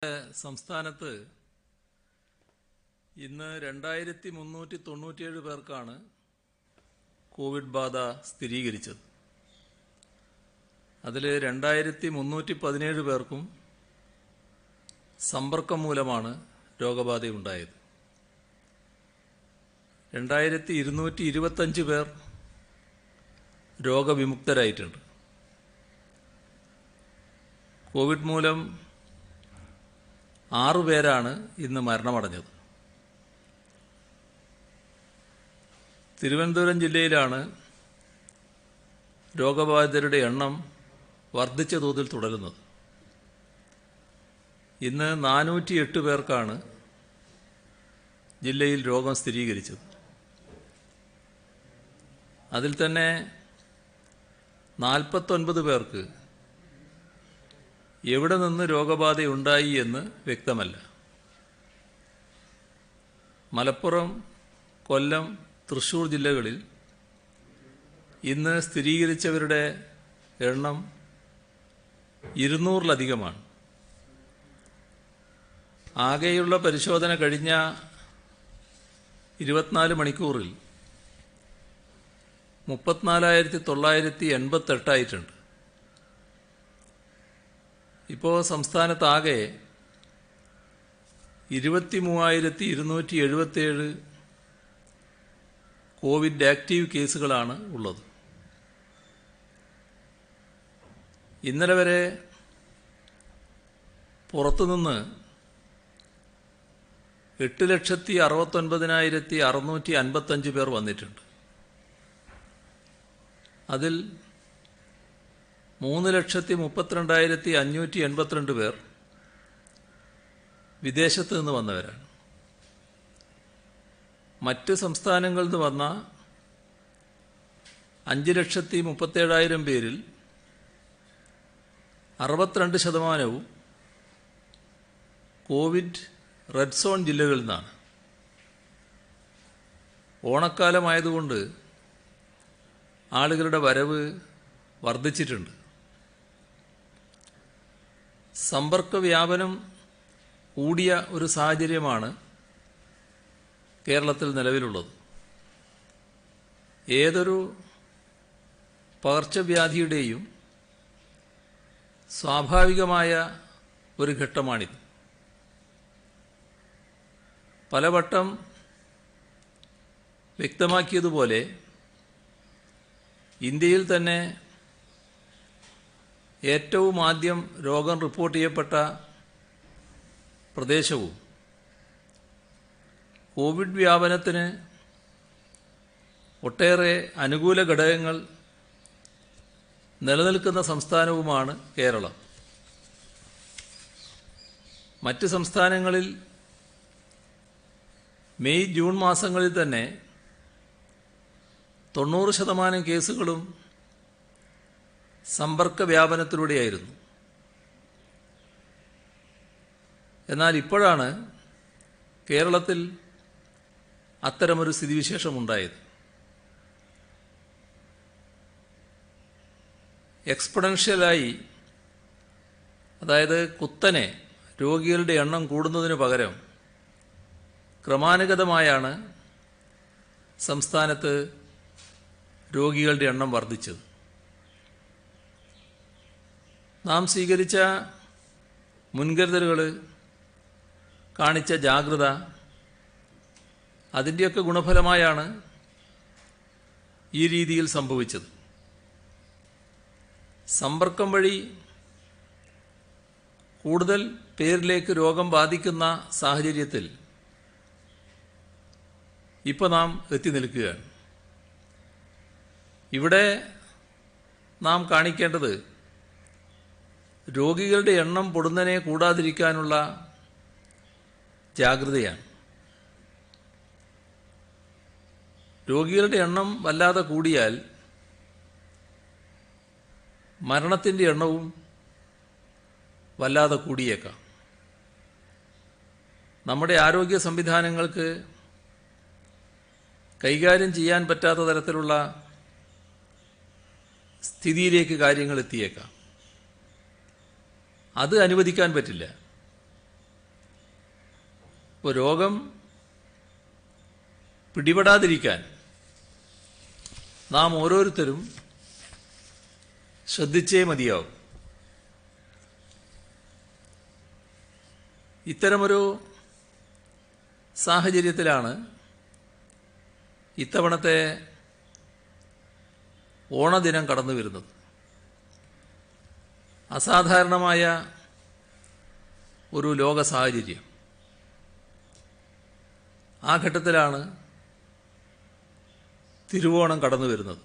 സംസ്ഥാനത്ത് ഇന്ന് 2397 പേർക്കാണ് കോവിഡ് ബാധ സ്ഥിരീകരിച്ചത്. അതിൽ 2317 പേർക്കും സമ്പർക്കം മൂലമാണ് രോഗബാധയുണ്ടായത്. 2225 പേർ രോഗവിമുക്തരായിട്ടുണ്ട്. കോവിഡ് മൂലം 6 പേരാണ് ഇന്ന് മരണമടഞ്ഞത്. തിരുവനന്തപുരം ജില്ലയിലാണ് രോഗബാധിതരുടെ എണ്ണം വർദ്ധിച്ച തോതിൽ തുടരുന്നത്. ഇന്ന് 408 പേർക്കാണ് ജില്ലയിൽ രോഗം സ്ഥിരീകരിച്ചത്. അതിൽ തന്നെ 49 പേർക്ക് എവിടെ നിന്ന് രോഗബാധയുണ്ടായി എന്ന് വ്യക്തമല്ല. മലപ്പുറം, കൊല്ലം, തൃശ്ശൂർ ജില്ലകളിൽ ഇന്ന് സ്ഥിരീകരിച്ചവരുടെ എണ്ണം 200-ലധികമാണ്. ആകെയുള്ള പരിശോധന കഴിഞ്ഞ 24 മണിക്കൂറിൽ 34,988 ആയിട്ടുണ്ട്. ഇപ്പോൾ സംസ്ഥാനത്താകെ 23,277 കോവിഡ് ആക്റ്റീവ് കേസുകളാണ് ഉള്ളത്. ഇന്നലെ വരെ പുറത്തുനിന്ന് 8,69,655 പേർ വന്നിട്ടുണ്ട്. അതിൽ 3,32,582 പേർ വിദേശത്ത് നിന്ന് വന്നവരാണ്. മറ്റ് സംസ്ഥാനങ്ങളിൽ നിന്ന് വന്ന 5,37,000 പേരിൽ 62% കോവിഡ് റെഡ് സോൺ ജില്ലകളിൽ നിന്നാണ്. ഓണക്കാലമായതുകൊണ്ട് ആളുകളുടെ വരവ് വർദ്ധിച്ചിട്ടുണ്ട്. സമ്പർക്ക വ്യാപനം കൂടിയ ഒരു സാഹചര്യമാണ് കേരളത്തിൽ നിലവിലുള്ളത്. ഏതൊരു പകർച്ചവ്യാധിയുടെയും സ്വാഭാവികമായ ഒരു ഘട്ടമാണിത്. പലവട്ടം വ്യക്തമാക്കിയതുപോലെ ഇന്ത്യയിൽ തന്നെ ഏറ്റവും ആദ്യം രോഗം റിപ്പോർട്ട് ചെയ്യപ്പെട്ട പ്രദേശവും കോവിഡ് വ്യാപനത്തിന് ഒട്ടേറെ അനുകൂല ഘടകങ്ങൾ നിലനിൽക്കുന്ന സംസ്ഥാനവുമാണ് കേരളം. മറ്റ് സംസ്ഥാനങ്ങളിൽ മെയ്, ജൂൺ മാസങ്ങളിൽ തന്നെ 90% കേസുകളും സമ്പർക്ക വ്യാപനത്തിലൂടെയായിരുന്നു. എന്നാൽ ഇപ്പോഴാണ് കേരളത്തിൽ അത്തരമൊരു സ്ഥിതിവിശേഷമുണ്ടായത്. എക്സ്പൊണൻഷ്യലായി, അതായത് കുത്തനെ രോഗികളുടെ എണ്ണം കൂടുന്നതിന് പകരം ക്രമാനുഗതമായാണ് സംസ്ഥാനത്ത് രോഗികളുടെ എണ്ണം വർദ്ധിച്ചത്. നാം സ്വീകരിച്ച മുൻകരുതലുകൾ, കാണിച്ച ജാഗ്രത, അതിൻ്റെയൊക്കെ ഗുണഫലമായാണ് ഈ രീതിയിൽ സംഭവിച്ചത്. സമ്പർക്കം വഴി കൂടുതൽ പേരിലേക്ക് രോഗം ബാധിക്കുന്ന സാഹചര്യത്തിൽ ഇപ്പോൾ നാം എത്തി നിൽക്കുകയാണ്. ഇവിടെ നാം കാണിക്കേണ്ടത് രോഗികളുടെ എണ്ണം പൊടുന്നനെ കൂടാതിരിക്കാനുള്ള ജാഗ്രതയാണ്. രോഗികളുടെ എണ്ണം വല്ലാതെ കൂടിയാൽ മരണത്തിൻ്റെ എണ്ണവും വല്ലാതെ കൂടിയേക്കാം. നമ്മുടെ ആരോഗ്യ സംവിധാനങ്ങൾക്ക് കൈകാര്യം ചെയ്യാൻ പറ്റാത്ത തരത്തിലുള്ള സ്ഥിതിയിലേക്ക് കാര്യങ്ങൾ എത്തിയേക്കാം. അത് അനുവദിക്കാൻ പറ്റില്ല. ഇപ്പോൾ രോഗം പിടിപെടാതിരിക്കാൻ നാം ഓരോരുത്തരും ശ്രദ്ധിച്ചേ മതിയാവും. ഇത്തരമൊരു സാഹചര്യത്തിലാണ് ഇത്തവണത്തെ ഓണദിനം കടന്നു വരുന്നത്. അസാധാരണമായ ഒരു ലോക സാഹചര്യം. ആ ഘട്ടത്തിലാണ് തിരുവോണം കടന്നു വരുന്നത്.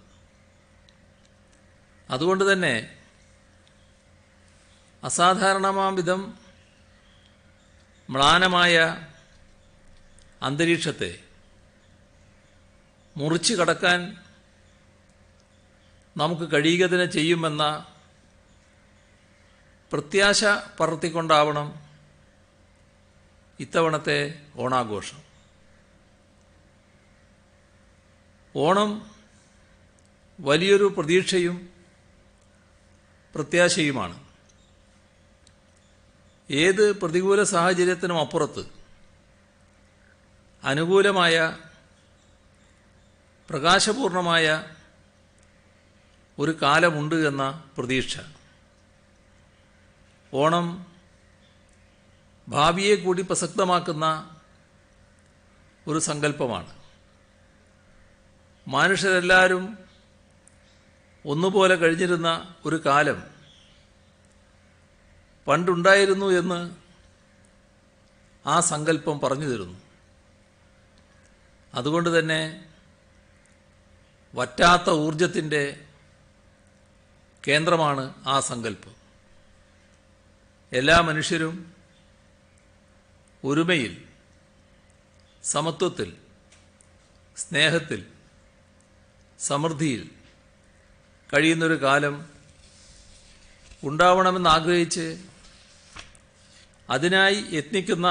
അതുകൊണ്ട് തന്നെ അസാധാരണമാം വിധം മ്ലാനമായ അന്തരീക്ഷത്തെ മുറിച്ചു കടക്കാൻ നമുക്ക് കഴിയുക തന്നെ ചെയ്യുമെന്ന പ്രത്യാശ പറത്തിക്കൊണ്ടാവണം ഇത്തവണത്തെ ഓണാഘോഷം. ഓണം വലിയൊരു പ്രതീക്ഷയും പ്രത്യാശയുമാണ്. ഏത് പ്രതികൂല സാഹചര്യത്തിനും അപ്പുറത്ത് അനുകൂലമായ പ്രകാശപൂർണമായ ഒരു കാലമുണ്ട് എന്ന പ്രതീക്ഷ. ഓണം ഭാവിയെ കൂടി പ്രസക്തമാക്കുന്ന ഒരു സങ്കല്പമാണ്. മനുഷ്യരെല്ലാവരും ഒന്നുപോലെ കഴിഞ്ഞിരുന്ന ഒരു കാലം പണ്ടുണ്ടായിരുന്നു എന്ന് ആ സങ്കല്പം പറഞ്ഞു തരുന്നു. അതുകൊണ്ട് തന്നെ വറ്റാത്ത ഊർജത്തിൻ്റെ കേന്ദ്രമാണ് ആ സങ്കല്പം. എല്ലാ മനുഷ്യരും ഒരുമയിൽ, സമത്വത്തിൽ, സ്നേഹത്തിൽ, സമൃദ്ധിയിൽ കഴിയുന്നൊരു കാലം ഉണ്ടാവണമെന്നാഗ്രഹിച്ച് അതിനായി യത്നിക്കുന്ന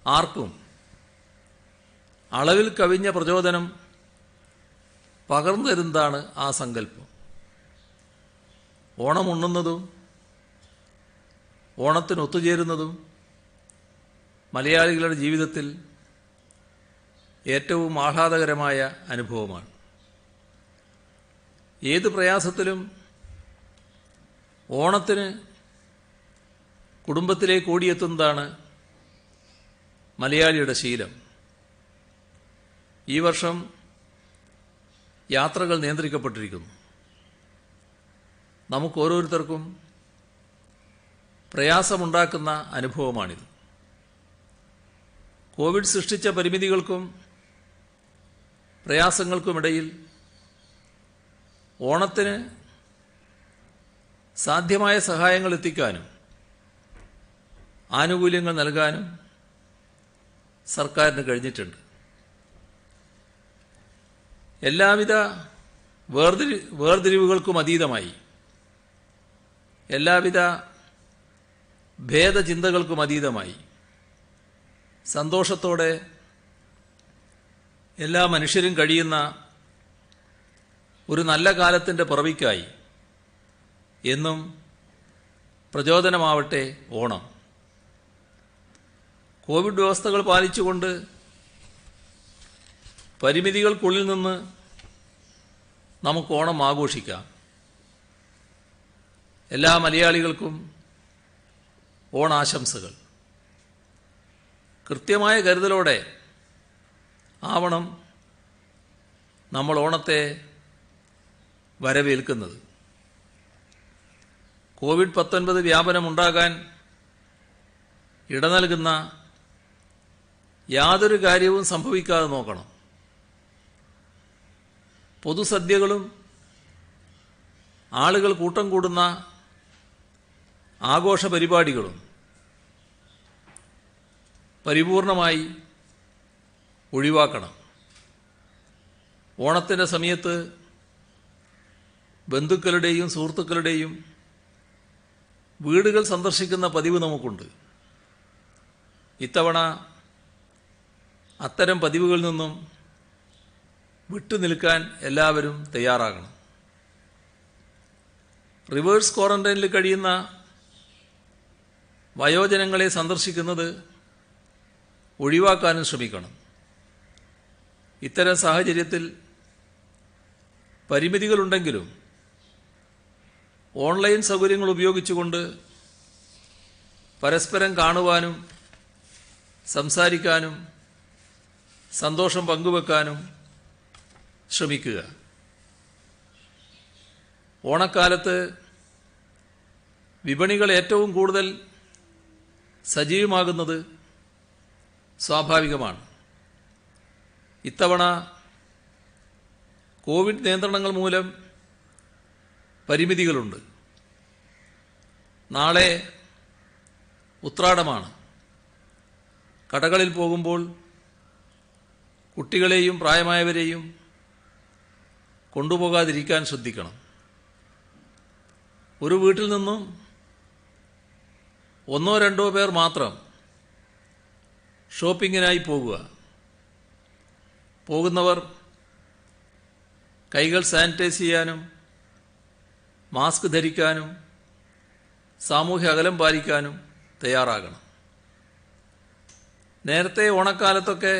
ആർക്കും അളവിൽ കവിഞ്ഞ പ്രചോദനം പകർന്നു തരുന്നതാണ് ആ സങ്കല്പം. ഓണമുണ്ണുന്നതും ഓണത്തിന് ഒത്തുചേരുന്നതും മലയാളികളുടെ ജീവിതത്തിൽ ഏറ്റവും ആഹ്ലാദകരമായ അനുഭവമാണ്. ഏത് പ്രയാസത്തിലും ഓണത്തിന് കുടുംബത്തിലേക്ക് ഓടിയെത്തുന്നതാണ് മലയാളിയുടെ ശീലം. ഈ വർഷം യാത്രകൾ നിയന്ത്രിക്കപ്പെട്ടിരിക്കുന്നു. നമുക്ക് ഓരോരുത്തർക്കും പ്രയാസമുണ്ടാക്കുന്ന അനുഭവമാണിത്. കോവിഡ് സൃഷ്ടിച്ച പരിമിതികൾക്കും പ്രയാസങ്ങൾക്കുമിടയിൽ ഓണത്തിന് സാധ്യമായ സഹായങ്ങൾ എത്തിക്കാനും ആനുകൂല്യങ്ങൾ നൽകാനും സർക്കാരിന് കഴിഞ്ഞിട്ടുണ്ട്. എല്ലാവിധ വേർതിരിവുകൾക്കും അതീതമായി, എല്ലാവിധ ഭേദചിന്തകൾക്കും അതീതമായി സന്തോഷത്തോടെ എല്ലാ മനുഷ്യരും കഴിയുന്ന ഒരു നല്ല കാലത്തിൻ്റെ പിറവിക്കായി എന്നും പ്രചോദനമാവട്ടെ ഓണം. കോവിഡ് വ്യവസ്ഥകൾ പാലിച്ചുകൊണ്ട് പരിമിതികൾക്കുള്ളിൽ നിന്ന് നമുക്ക് ഓണം ആഘോഷിക്കാം. എല്ലാ മലയാളികൾക്കും ഓണാശംസകൾ. കൃത്യമായ കരുതലോടെ ആവണം നമ്മൾ ഓണത്തെ വരവേൽക്കുന്നത്. കോവിഡ്-19 വ്യാപനമുണ്ടാകാൻ ഇട നൽകുന്ന യാതൊരു കാര്യവും സംഭവിക്കാതെ നോക്കണം. പൊതുസദ്യകളും ആളുകൾ കൂട്ടം കൂടുന്ന ആഘോഷ പരിപാടികളും പരിപൂർണമായി ഒഴിവാക്കണം. ഓണത്തിൻ്റെ സമയത്ത് ബന്ധുക്കളുടെയും സുഹൃത്തുക്കളുടെയും വീടുകൾ സന്ദർശിക്കുന്ന പതിവ് നമുക്കുണ്ട്. ഇത്തവണ അത്തരം പതിവുകളിൽ നിന്നും വിട്ടുനിൽക്കാൻ എല്ലാവരും തയ്യാറാകണം. റിവേഴ്സ് ക്വാറന്റൈനിൽ കഴിയുന്ന വയോജനങ്ങളെ സന്ദർശിക്കുന്നത് ഒഴിവാക്കാനും ശ്രമിക്കണം. ഇത്തരം സാഹചര്യത്തിൽ പരിമിതികളുണ്ടെങ്കിലും ഓൺലൈൻ സൗകര്യങ്ങൾ ഉപയോഗിച്ചുകൊണ്ട് പരസ്പരം കാണുവാനും സംസാരിക്കാനും സന്തോഷം പങ്കുവെക്കാനും ശ്രമിക്കുക. ഓണക്കാലത്ത് വിപണികൾ ഏറ്റവും കൂടുതൽ സജീവമാകുന്നത് സ്വാഭാവികമാണ്. ഇത്തവണ കോവിഡ് നിയന്ത്രണങ്ങൾ മൂലം പരിമിതികളുണ്ട്. നാളെ ഉത്രാടമാണ്. കടകളിൽ പോകുമ്പോൾ കുട്ടികളെയും പ്രായമായവരെയും കൊണ്ടുപോകാതിരിക്കാൻ ശ്രദ്ധിക്കണം. ഒരു വീട്ടിൽ നിന്നും 1-2 പേർ മാത്രം ഷോപ്പിങ്ങിനായി പോകുന്നവർ കൈകൾ സാനിറ്റൈസ് ചെയ്യാനും മാസ്ക് ധരിക്കാനും സാമൂഹ്യ അകലം പാലിക്കാനും തയ്യാറാകണം. നേരത്തെ ഓണക്കാലത്തൊക്കെ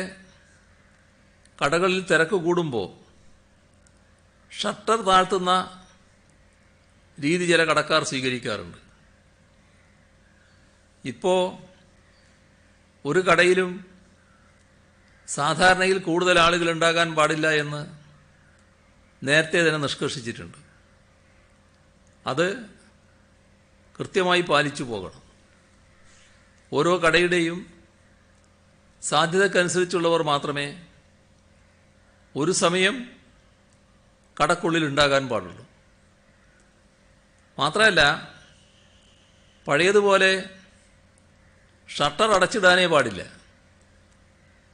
കടകളിൽ തിരക്ക് കൂടുമ്പോൾ ഷട്ടർ താഴ്ത്തുന്ന രീതി ചില കടക്കാർ സ്വീകരിക്കാറുണ്ട്. ഇപ്പോൾ ഒരു കടയിലും സാധാരണയിൽ കൂടുതൽ ആളുകൾ ഉണ്ടാകാൻ പാടില്ല എന്ന് നേരത്തെ തന്നെ നിഷ്കർഷിച്ചിട്ടുണ്ട്. അത് കൃത്യമായി പാലിച്ചു പോകണം. ഓരോ കടയുടെയും സാധ്യതക്കനുസരിച്ചുള്ളവർ മാത്രമേ ഒരു സമയം കടക്കുള്ളിൽ ഉണ്ടാകാൻ പാടുള്ളൂ. മാത്രമല്ല, പഴയതുപോലെ ഷട്ടർ അടച്ചിടാനേ പാടില്ല.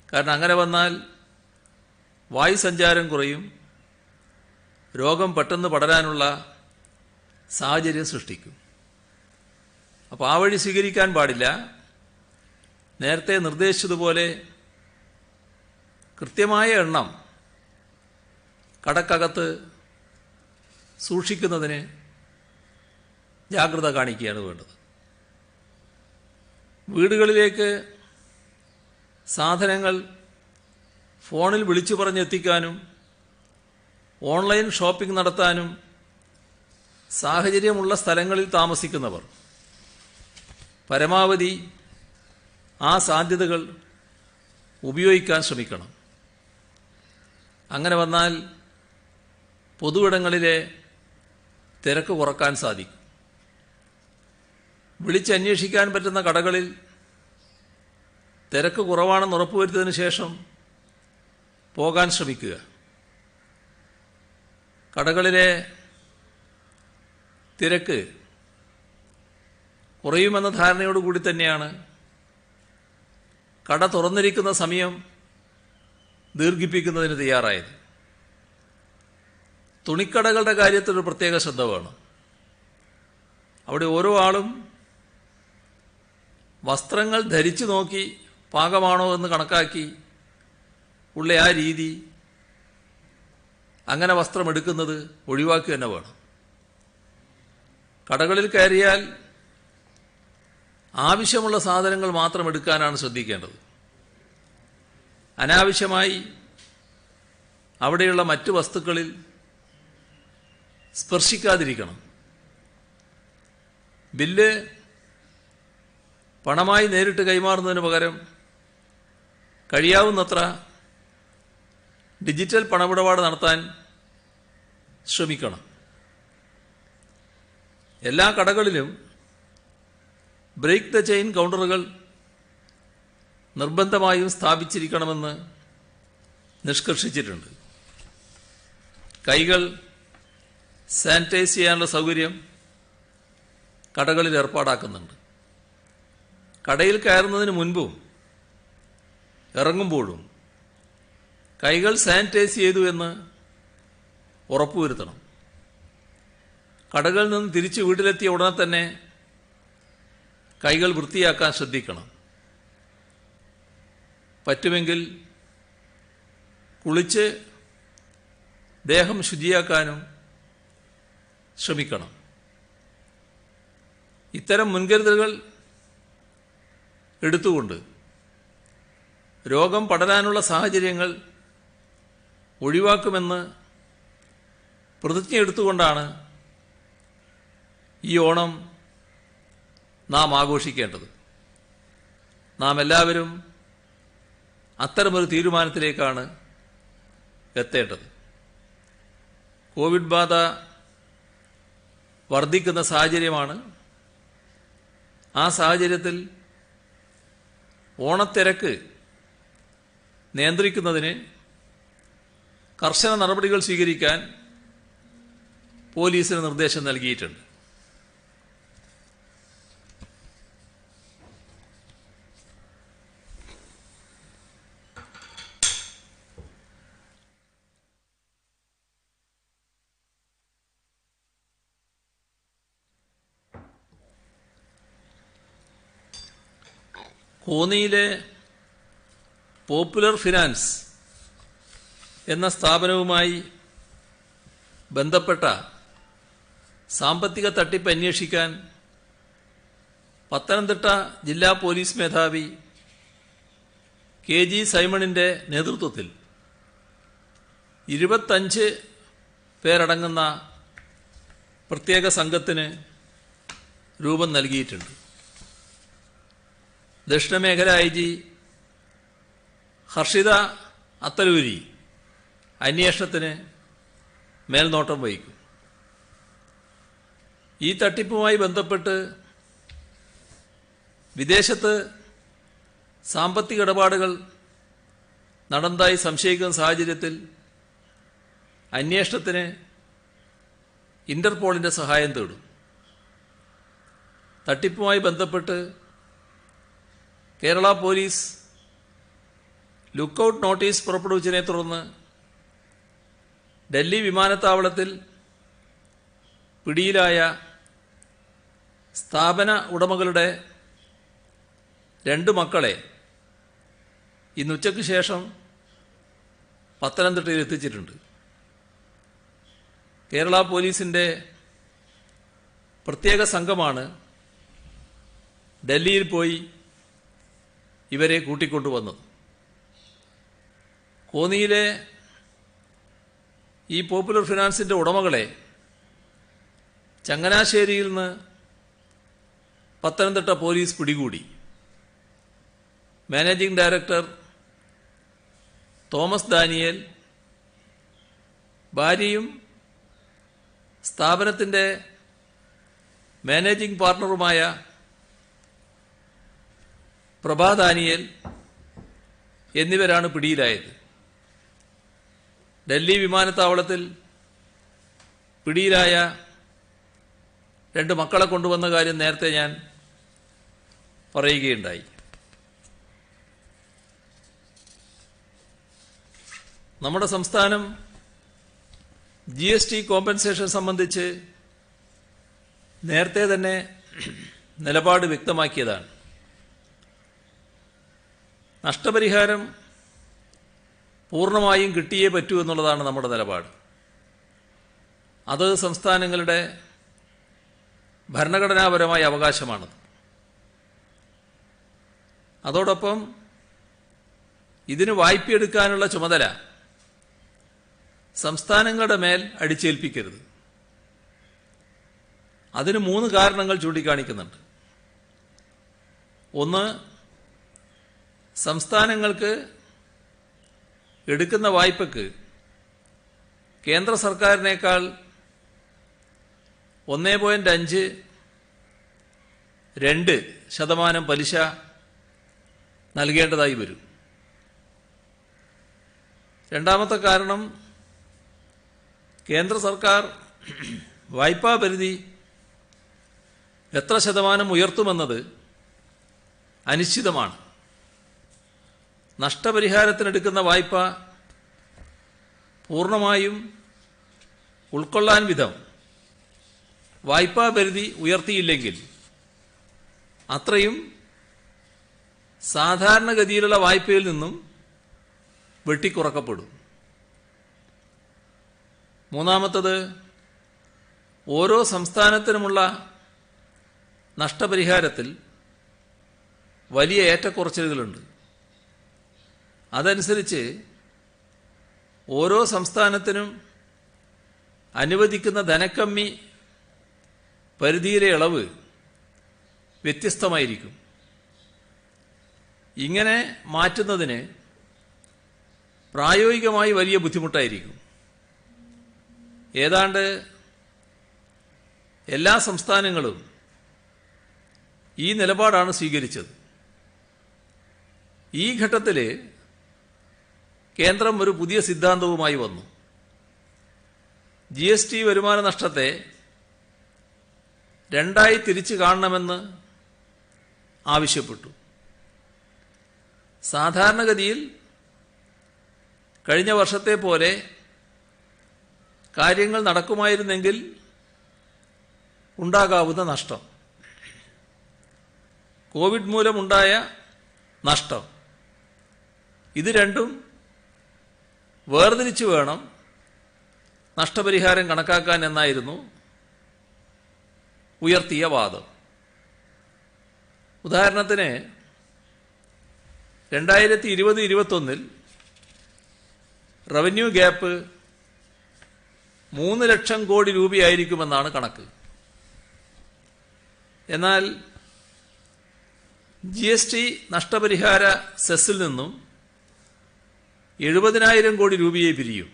കാരണം അങ്ങനെ വന്നാൽ വായുസഞ്ചാരം കുറയും, രോഗം പെട്ടെന്ന് പടരാനുള്ള സാഹചര്യം സൃഷ്ടിക്കും. അപ്പോൾ ആ വഴി സ്വീകരിക്കാൻ പാടില്ല. നേരത്തെ നിർദ്ദേശിച്ചതുപോലെ കൃത്യമായ എണ്ണം കടക്കകത്ത് സൂക്ഷിക്കുന്നതിന് ജാഗ്രത കാണിക്കുകയാണ് വേണ്ടത്. വീടുകളിലേക്ക് സാധനങ്ങൾ ഫോണിൽ വിളിച്ചു പറഞ്ഞെത്തിക്കാനും ഓൺലൈൻ ഷോപ്പിംഗ് നടത്താനും സാഹചര്യമുള്ള സ്ഥലങ്ങളിൽ താമസിക്കുന്നവർ പരമാവധി ആ സാധ്യതകൾ ഉപയോഗിക്കാൻ ശ്രമിക്കണം. അങ്ങനെ വന്നാൽ പൊതുവിടങ്ങളിലെ തിരക്ക് കുറക്കാൻ സാധിക്കും. വിളിച്ചന്വേഷിക്കാൻ പറ്റുന്ന കടകളിൽ തിരക്ക് കുറവാണെന്ന് ഉറപ്പുവരുത്തിയതിനു ശേഷം പോകാൻ ശ്രമിക്കുക. കടകളിലെ തിരക്ക് കുറയുമെന്ന ധാരണയോടുകൂടി തന്നെയാണ് കട തുറന്നിരിക്കുന്ന സമയം ദീർഘിപ്പിക്കുന്നതിന് തയ്യാറായത്. തുണിക്കടകളുടെ കാര്യത്തിൽ ഒരു പ്രത്യേക ശ്രദ്ധ വേണം. അവിടെ ഓരോ ആളും വസ്ത്രങ്ങൾ ധരിച്ചു നോക്കി പാകമാണോ എന്ന് കണക്കാക്കി ഉള്ള ആ രീതി, അങ്ങനെ വസ്ത്രം എടുക്കുന്നത് ഒഴിവാക്കുക തന്നെ വേണം. കടകളിൽ കയറിയാൽ ആവശ്യമുള്ള സാധനങ്ങൾ മാത്രം എടുക്കാനാണ് ശ്രദ്ധിക്കേണ്ടത്. അനാവശ്യമായി അവിടെയുള്ള മറ്റ് വസ്തുക്കളിൽ സ്പർശിക്കാതിരിക്കണം. ബില്ല് പണമായി നേരിട്ട് കൈമാറുന്നതിന് പകരം കഴിയാവുന്നത്ര ഡിജിറ്റൽ പണമിടപാട് നടത്താൻ ശ്രമിക്കണം. എല്ലാ കടകളിലും ബ്രേക്ക് ദ ചെയിൻ കൗണ്ടറുകൾ നിർബന്ധമായും സ്ഥാപിച്ചിരിക്കണമെന്ന് നിഷ്കർഷിച്ചിട്ടുണ്ട്. കൈകൾ സാനിറ്റൈസ് ചെയ്യാനുള്ള സൗകര്യം കടകളിൽ ഏർപ്പാടാക്കുന്നുണ്ട്. കടയിൽ കയറുന്നതിന് മുൻപും ഇറങ്ങുമ്പോഴും കൈകൾ സാനിറ്റൈസ് ചെയ്തു എന്ന് ഉറപ്പുവരുത്തണം. കടകളിൽ നിന്ന് തിരിച്ച് വീട്ടിലെത്തിയ ഉടനെ തന്നെ കൈകൾ വൃത്തിയാക്കാൻ ശ്രദ്ധിക്കണം. പറ്റുമെങ്കിൽ കുളിച്ച് ദേഹം ശുചിയാക്കാനും ശ്രമിക്കണം. ഇത്തരം മുൻകരുതലുകൾ എടുത്തുകൊണ്ട് രോഗം പടരാനുള്ള സാഹചര്യങ്ങൾ ഒഴിവാക്കുമെന്ന് പ്രതിജ്ഞയെടുത്തുകൊണ്ടാണ് ഈ ഓണം നാം ആഘോഷിക്കേണ്ടത്. നാം എല്ലാവരും അത്തരമൊരു തീരുമാനത്തിലേക്കാണ് എത്തേണ്ടത്. കോവിഡ് ബാധ വർദ്ധിക്കുന്ന സാഹചര്യമാണ്. ആ സാഹചര്യത്തിൽ ഓണത്തിരക്ക് നിയന്ത്രിക്കുന്നതിന് കർശന നടപടികൾ സ്വീകരിക്കാൻ പോലീസിന് നിർദ്ദേശം നൽകിയിട്ടുണ്ട്. കോന്നിയിലെ പോപ്പുലർ ഫിനാൻസ് എന്ന സ്ഥാപനവുമായി ബന്ധപ്പെട്ട സാമ്പത്തിക തട്ടിപ്പ് അന്വേഷിക്കാൻ പത്തനംതിട്ട ജില്ലാ പോലീസ് മേധാവി KG സൈമണിൻ്റെ നേതൃത്വത്തിൽ 25 പേരടങ്ങുന്ന പ്രത്യേക സംഘത്തിന് രൂപം നൽകിയിട്ടുണ്ട്. ദക്ഷിണമേഖല IG ഹർഷിത അത്തലൂരി അന്വേഷണത്തിന് മേൽനോട്ടം വഹിക്കും. ഈ തട്ടിപ്പുമായി ബന്ധപ്പെട്ട് വിദേശത്ത് സാമ്പത്തിക ഇടപാടുകൾ നടന്നതായി സംശയിക്കുന്ന സാഹചര്യത്തിൽ അന്വേഷണത്തിന് ഇന്റർപോളിന്റെ സഹായം തേടും. തട്ടിപ്പുമായി ബന്ധപ്പെട്ട് കേരള പോലീസ് ലുക്കൌട്ട് നോട്ടീസ് പുറപ്പെടുവിച്ചതിനെ തുടർന്ന് ഡൽഹി വിമാനത്താവളത്തിൽ പിടിയിലായ സ്ഥാപന ഉടമകളുടെ 2 മക്കളെ ഇന്ന് ഉച്ചയ്ക്ക് ശേഷം പത്തനംതിട്ടയിൽ എത്തിച്ചിട്ടുണ്ട്. കേരള പോലീസിൻ്റെ പ്രത്യേക സംഘമാണ് ഡൽഹിയിൽ പോയി ഇവരെ കൂട്ടിക്കൊണ്ടുവന്നത്. കോന്നിയിലെ ഈ പോപ്പുലർ ഫിനാൻസിൻ്റെ ഉടമകളെ ചങ്ങനാശ്ശേരിയിൽ നിന്ന് പത്തനംതിട്ട പോലീസ് പിടികൂടി. മാനേജിംഗ് ഡയറക്ടർ തോമസ് ദാനിയേൽ, ഭാര്യയും സ്ഥാപനത്തിൻ്റെ മാനേജിംഗ് പാർട്ണറുമായ പ്രഭാ ദാനിയേൽ എന്നിവരാണ് പിടിയിലായത്. ഡൽഹി വിമാനത്താവളത്തിൽ പിടിയിലായ 2 മക്കളെ കൊണ്ടുവന്ന കാര്യം നേരത്തെ ഞാൻ പറയുകയുണ്ടായി. നമ്മുടെ സംസ്ഥാനം GST കോമ്പൻസേഷൻ സംബന്ധിച്ച് നേരത്തെ തന്നെ നിലപാട് വ്യക്തമാക്കിയതാണ്. നഷ്ടപരിഹാരം പൂർണ്ണമായും കിട്ടിയേ പറ്റൂ എന്നുള്ളതാണ് നമ്മുടെ നിലപാട്. അത് സംസ്ഥാനങ്ങളുടെ ഭരണഘടനാപരമായ അവകാശമാണ്. അതോടൊപ്പം ഇതിന് വായ്പയെടുക്കാനുള്ള ചുമതല സംസ്ഥാനങ്ങളുടെ മേൽ അടിച്ചേൽപ്പിക്കരുത്. അതിന് 3 കാരണങ്ങൾ ചൂണ്ടിക്കാണിക്കുന്നുണ്ട്. ഒന്ന്, സംസ്ഥാനങ്ങൾക്ക് എടുക്കുന്ന വായ്പയ്ക്ക് കേന്ദ്ര സർക്കാരിനേക്കാൾ 1.5-2% പലിശ നൽകേണ്ടതായി വരും. രണ്ടാമത്തെ കാരണം, കേന്ദ്ര സർക്കാർ വായ്പാ പരിധി എത്ര ശതമാനം ഉയർത്തുമെന്നത് അനിശ്ചിതമാണ്. നഷ്ടപരിഹാരത്തിനെടുക്കുന്ന വായ്പ പൂർണ്ണമായും ഉൾക്കൊള്ളാൻ വിധം വായ്പാ പരിധി ഉയർത്തിയില്ലെങ്കിൽ അത്രയും സാധാരണഗതിയിലുള്ള വായ്പയിൽ നിന്നും വെട്ടിക്കുറക്കപ്പെടും. മൂന്നാമത്തത്, ഓരോ സംസ്ഥാനത്തിനുമുള്ള നഷ്ടപരിഹാരത്തിൽ വലിയ ഏറ്റക്കുറച്ചിലുകളുണ്ട്. അതനുസരിച്ച് ഓരോ സംസ്ഥാനത്തിനും അനുവദിക്കുന്ന ധനക്കമ്മി പരിധിയിലെ ഇളവ് വ്യത്യസ്തമായിരിക്കും. ഇങ്ങനെ മാറ്റുന്നതിന് പ്രായോഗികമായി വലിയ ബുദ്ധിമുട്ടായിരിക്കും. ഏതാണ്ട് എല്ലാ സംസ്ഥാനങ്ങളും ഈ നിലപാടാണ് സ്വീകരിച്ചത്. ഈ ഘട്ടത്തിൽ കേന്ദ്രം ഒരു പുതിയ സിദ്ധാന്തവുമായി വന്നു. GST വരുമാന നഷ്ടത്തെ രണ്ടായി തിരിച്ചു കാണണമെന്ന് ആവശ്യപ്പെട്ടു. സാധാരണഗതിയിൽ കഴിഞ്ഞ വർഷത്തെ പോലെ കാര്യങ്ങൾ നടക്കുമായിരുന്നെങ്കിൽ ഉണ്ടാകാവുന്ന നഷ്ടം, കോവിഡ് മൂലമുണ്ടായ നഷ്ടം, ഇത് രണ്ടും വേർതിരിച്ചു വേണം നഷ്ടപരിഹാരം കണക്കാക്കാൻ എന്നായിരുന്നു ഉയർത്തിയ വാദം. ഉദാഹരണത്തിന് 2020-21 റവന്യൂ ഗ്യാപ്പ് 3 ലക്ഷം കോടി രൂപയായിരിക്കുമെന്നാണ് കണക്ക്. എന്നാൽ GST നഷ്ടപരിഹാര സെസ്സിൽ നിന്നും 70,000 കോടി രൂപയെ പിരിയും.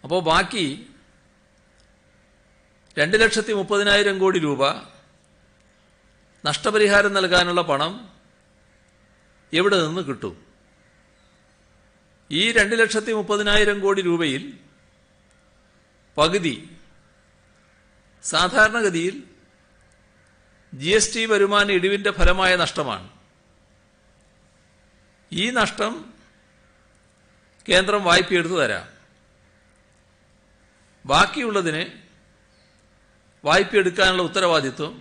അപ്പോൾ ബാക്കി 2,30,000 കോടി രൂപ നഷ്ടപരിഹാരം നൽകാനുള്ള പണം എവിടെ നിന്ന് കിട്ടും? ഈ 2,30,000 കോടി രൂപയിൽ പകുതി സാധാരണഗതിയിൽ GST വരുമാന ഇടിവിന്റെ ഫലമായ നഷ്ടമാണ്. ഈ നഷ്ടം കേന്ദ്രം വായ്പയെടുത്തു തരാം. ബാക്കിയുള്ളതിന് വായ്പയെടുക്കാനുള്ള ഉത്തരവാദിത്വം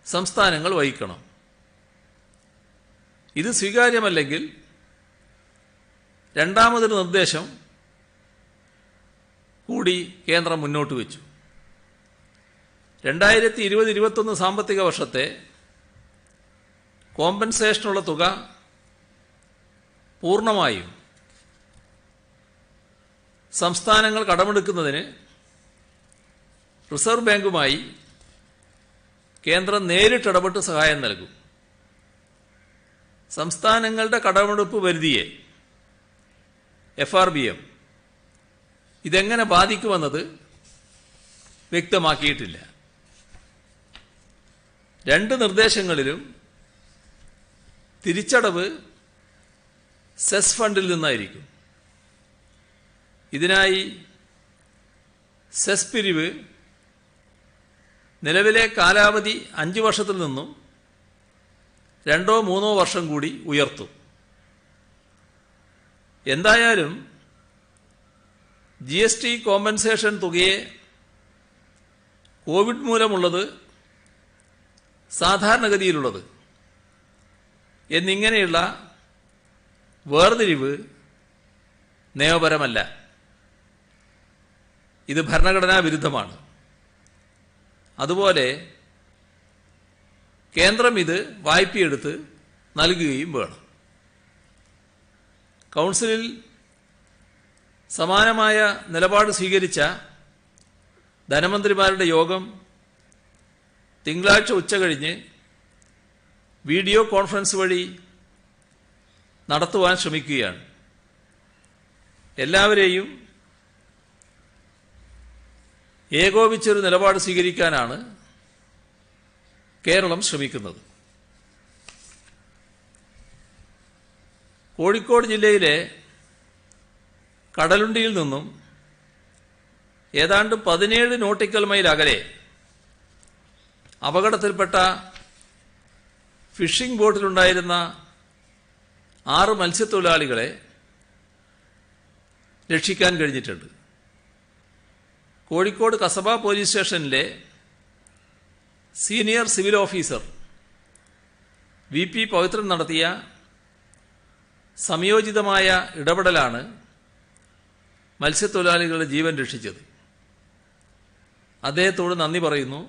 സംസ്ഥാനങ്ങൾ വഹിക്കണം. ഇത് സ്വീകാര്യമല്ലെങ്കിൽ രണ്ടാമതൊരു നിർദ്ദേശം കൂടി കേന്ദ്രം മുന്നോട്ട് വെച്ചു. 2020-21 സാമ്പത്തിക വർഷത്തെ കോമ്പൻസേഷനുള്ള തുക പൂർണ്ണമായും സംസ്ഥാനങ്ങൾ കടമെടുക്കുന്നതിന് റിസർവ് ബാങ്കുമായി കേന്ദ്രം നേരിട്ടിടപെട്ട് സഹായം നൽകും. സംസ്ഥാനങ്ങളുടെ കടമെടുപ്പ് പരിധിയെ FRBM ഇതെങ്ങനെ ബാധിക്കുമെന്നത് വ്യക്തമാക്കിയിട്ടില്ല. രണ്ട് നിർദ്ദേശങ്ങളിലും തിരിച്ചടവ് സെസ് ഫണ്ടിൽ നിന്നായിരിക്കും. ഇതിനായി സെസ് പിരിവ് നിലവിലെ കാലാവധി 5 വർഷത്തിൽ നിന്നും 2-3 വർഷം കൂടി ഉയർത്തും. എന്തായാലും GST കോമ്പൻസേഷൻ തുകയെ കോവിഡ് മൂലമുള്ളത്, സാധാരണഗതിയിലുള്ളത് എന്നിങ്ങനെയുള്ള വേർതിരിവ് നിയമപരമല്ല. ഇത് ഭരണഘടനാ വിരുദ്ധമാണ്. അതുപോലെ കേന്ദ്രം ഇത് വായ്പയെടുത്ത് നൽകുകയും വേണം. കൗൺസിലിൽ സമാനമായ നിലപാട് സ്വീകരിച്ച ധനമന്ത്രിമാരുടെ യോഗം തിങ്കളാഴ്ച ഉച്ചകഴിഞ്ഞ് വീഡിയോ കോൺഫറൻസ് വഴി നടത്തുവാൻ ശ്രമിക്കുകയാണ്. എല്ലാവരെയും ഏകോപിച്ചൊരു നിലപാട് സ്വീകരിക്കാനാണ് കേരളം ശ്രമിക്കുന്നത്. കോഴിക്കോട് ജില്ലയിലെ കടലുണ്ടിയിൽ നിന്നും ഏതാണ്ട് 17 നോട്ടിക്കൽ മൈൽ അകലെ അപകടത്തിൽപ്പെട്ട ഫിഷിംഗ് ബോട്ടിലുണ്ടായിരുന്ന 6 മത്സ്യത്തൊഴിലാളികളെ രക്ഷിക്കാൻ കഴിഞ്ഞിട്ടുണ്ട്. കോഴിക്കോട് കസബ പോലീസ് സ്റ്റേഷനിലെ senior civil officer VP Pavithran നടത്തിയ സംയോജിതമായ ഇടപെടലാണ് മത്സ്യത്തൊഴിലാളികളുടെ ജീവൻ രക്ഷിച്ചത്. അദ്ദേഹത്തോട് നന്ദി പറയുന്നു.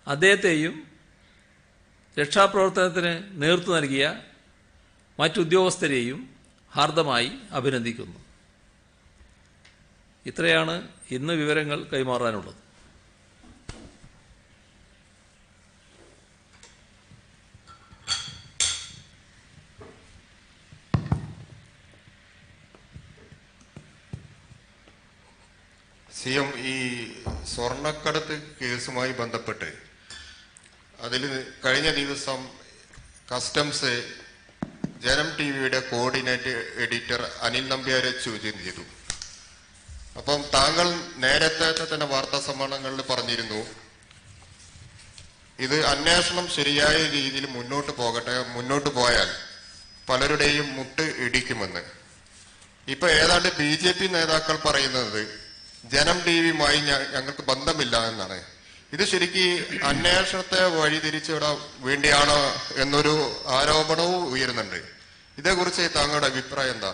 അദ്ദേഹത്തെയും രക്ഷാപ്രവർത്തനത്തിന് നേതൃത്വം നൽകിയ മറ്റുദ്യോഗസ്ഥരെയും ഹാർദമായി അഭിനന്ദിക്കുന്നു. ഇത്രയാണ് ഇന്ന് വിവരങ്ങൾ കൈമാറാനുള്ളത്. സിഎം, ഈ സ്വർണ്ണക്കടത്ത് കേസുമായി ബന്ധപ്പെട്ട് അതിൽ കഴിഞ്ഞ ദിവസം കസ്റ്റംസ് ജനം ടിവിയുടെ കോർഡിനേറ്റ് എഡിറ്റർ അനിൽ നമ്പ്യാരെ ചോദ്യം ചെയ്തു. അപ്പം താങ്കൾ നേരത്തെ തന്നെ വാർത്താ സമ്മേളനങ്ങളിൽ പറഞ്ഞിരുന്നു, ഇത് അന്വേഷണം ശരിയായ രീതിയിൽ മുന്നോട്ട് പോയാൽ പലരുടെയും മുട്ട് ഇടിക്കുമെന്ന്. ഇപ്പൊ ഏതാണ്ട് BJP നേതാക്കൾ പറയുന്നത് ജനം ടിവിയുമായി ഞങ്ങൾക്ക് ബന്ധമില്ല എന്നാണ്. ഇത് ശരിക്കും അന്വേഷണത്തെ വഴിതിരിച്ചുവിടാൻ വേണ്ടിയാണോ എന്നൊരു ആരോപണവും ഉയരുന്നുണ്ട്. ഇതേക്കുറിച്ച് താങ്കളുടെ അഭിപ്രായം എന്താ?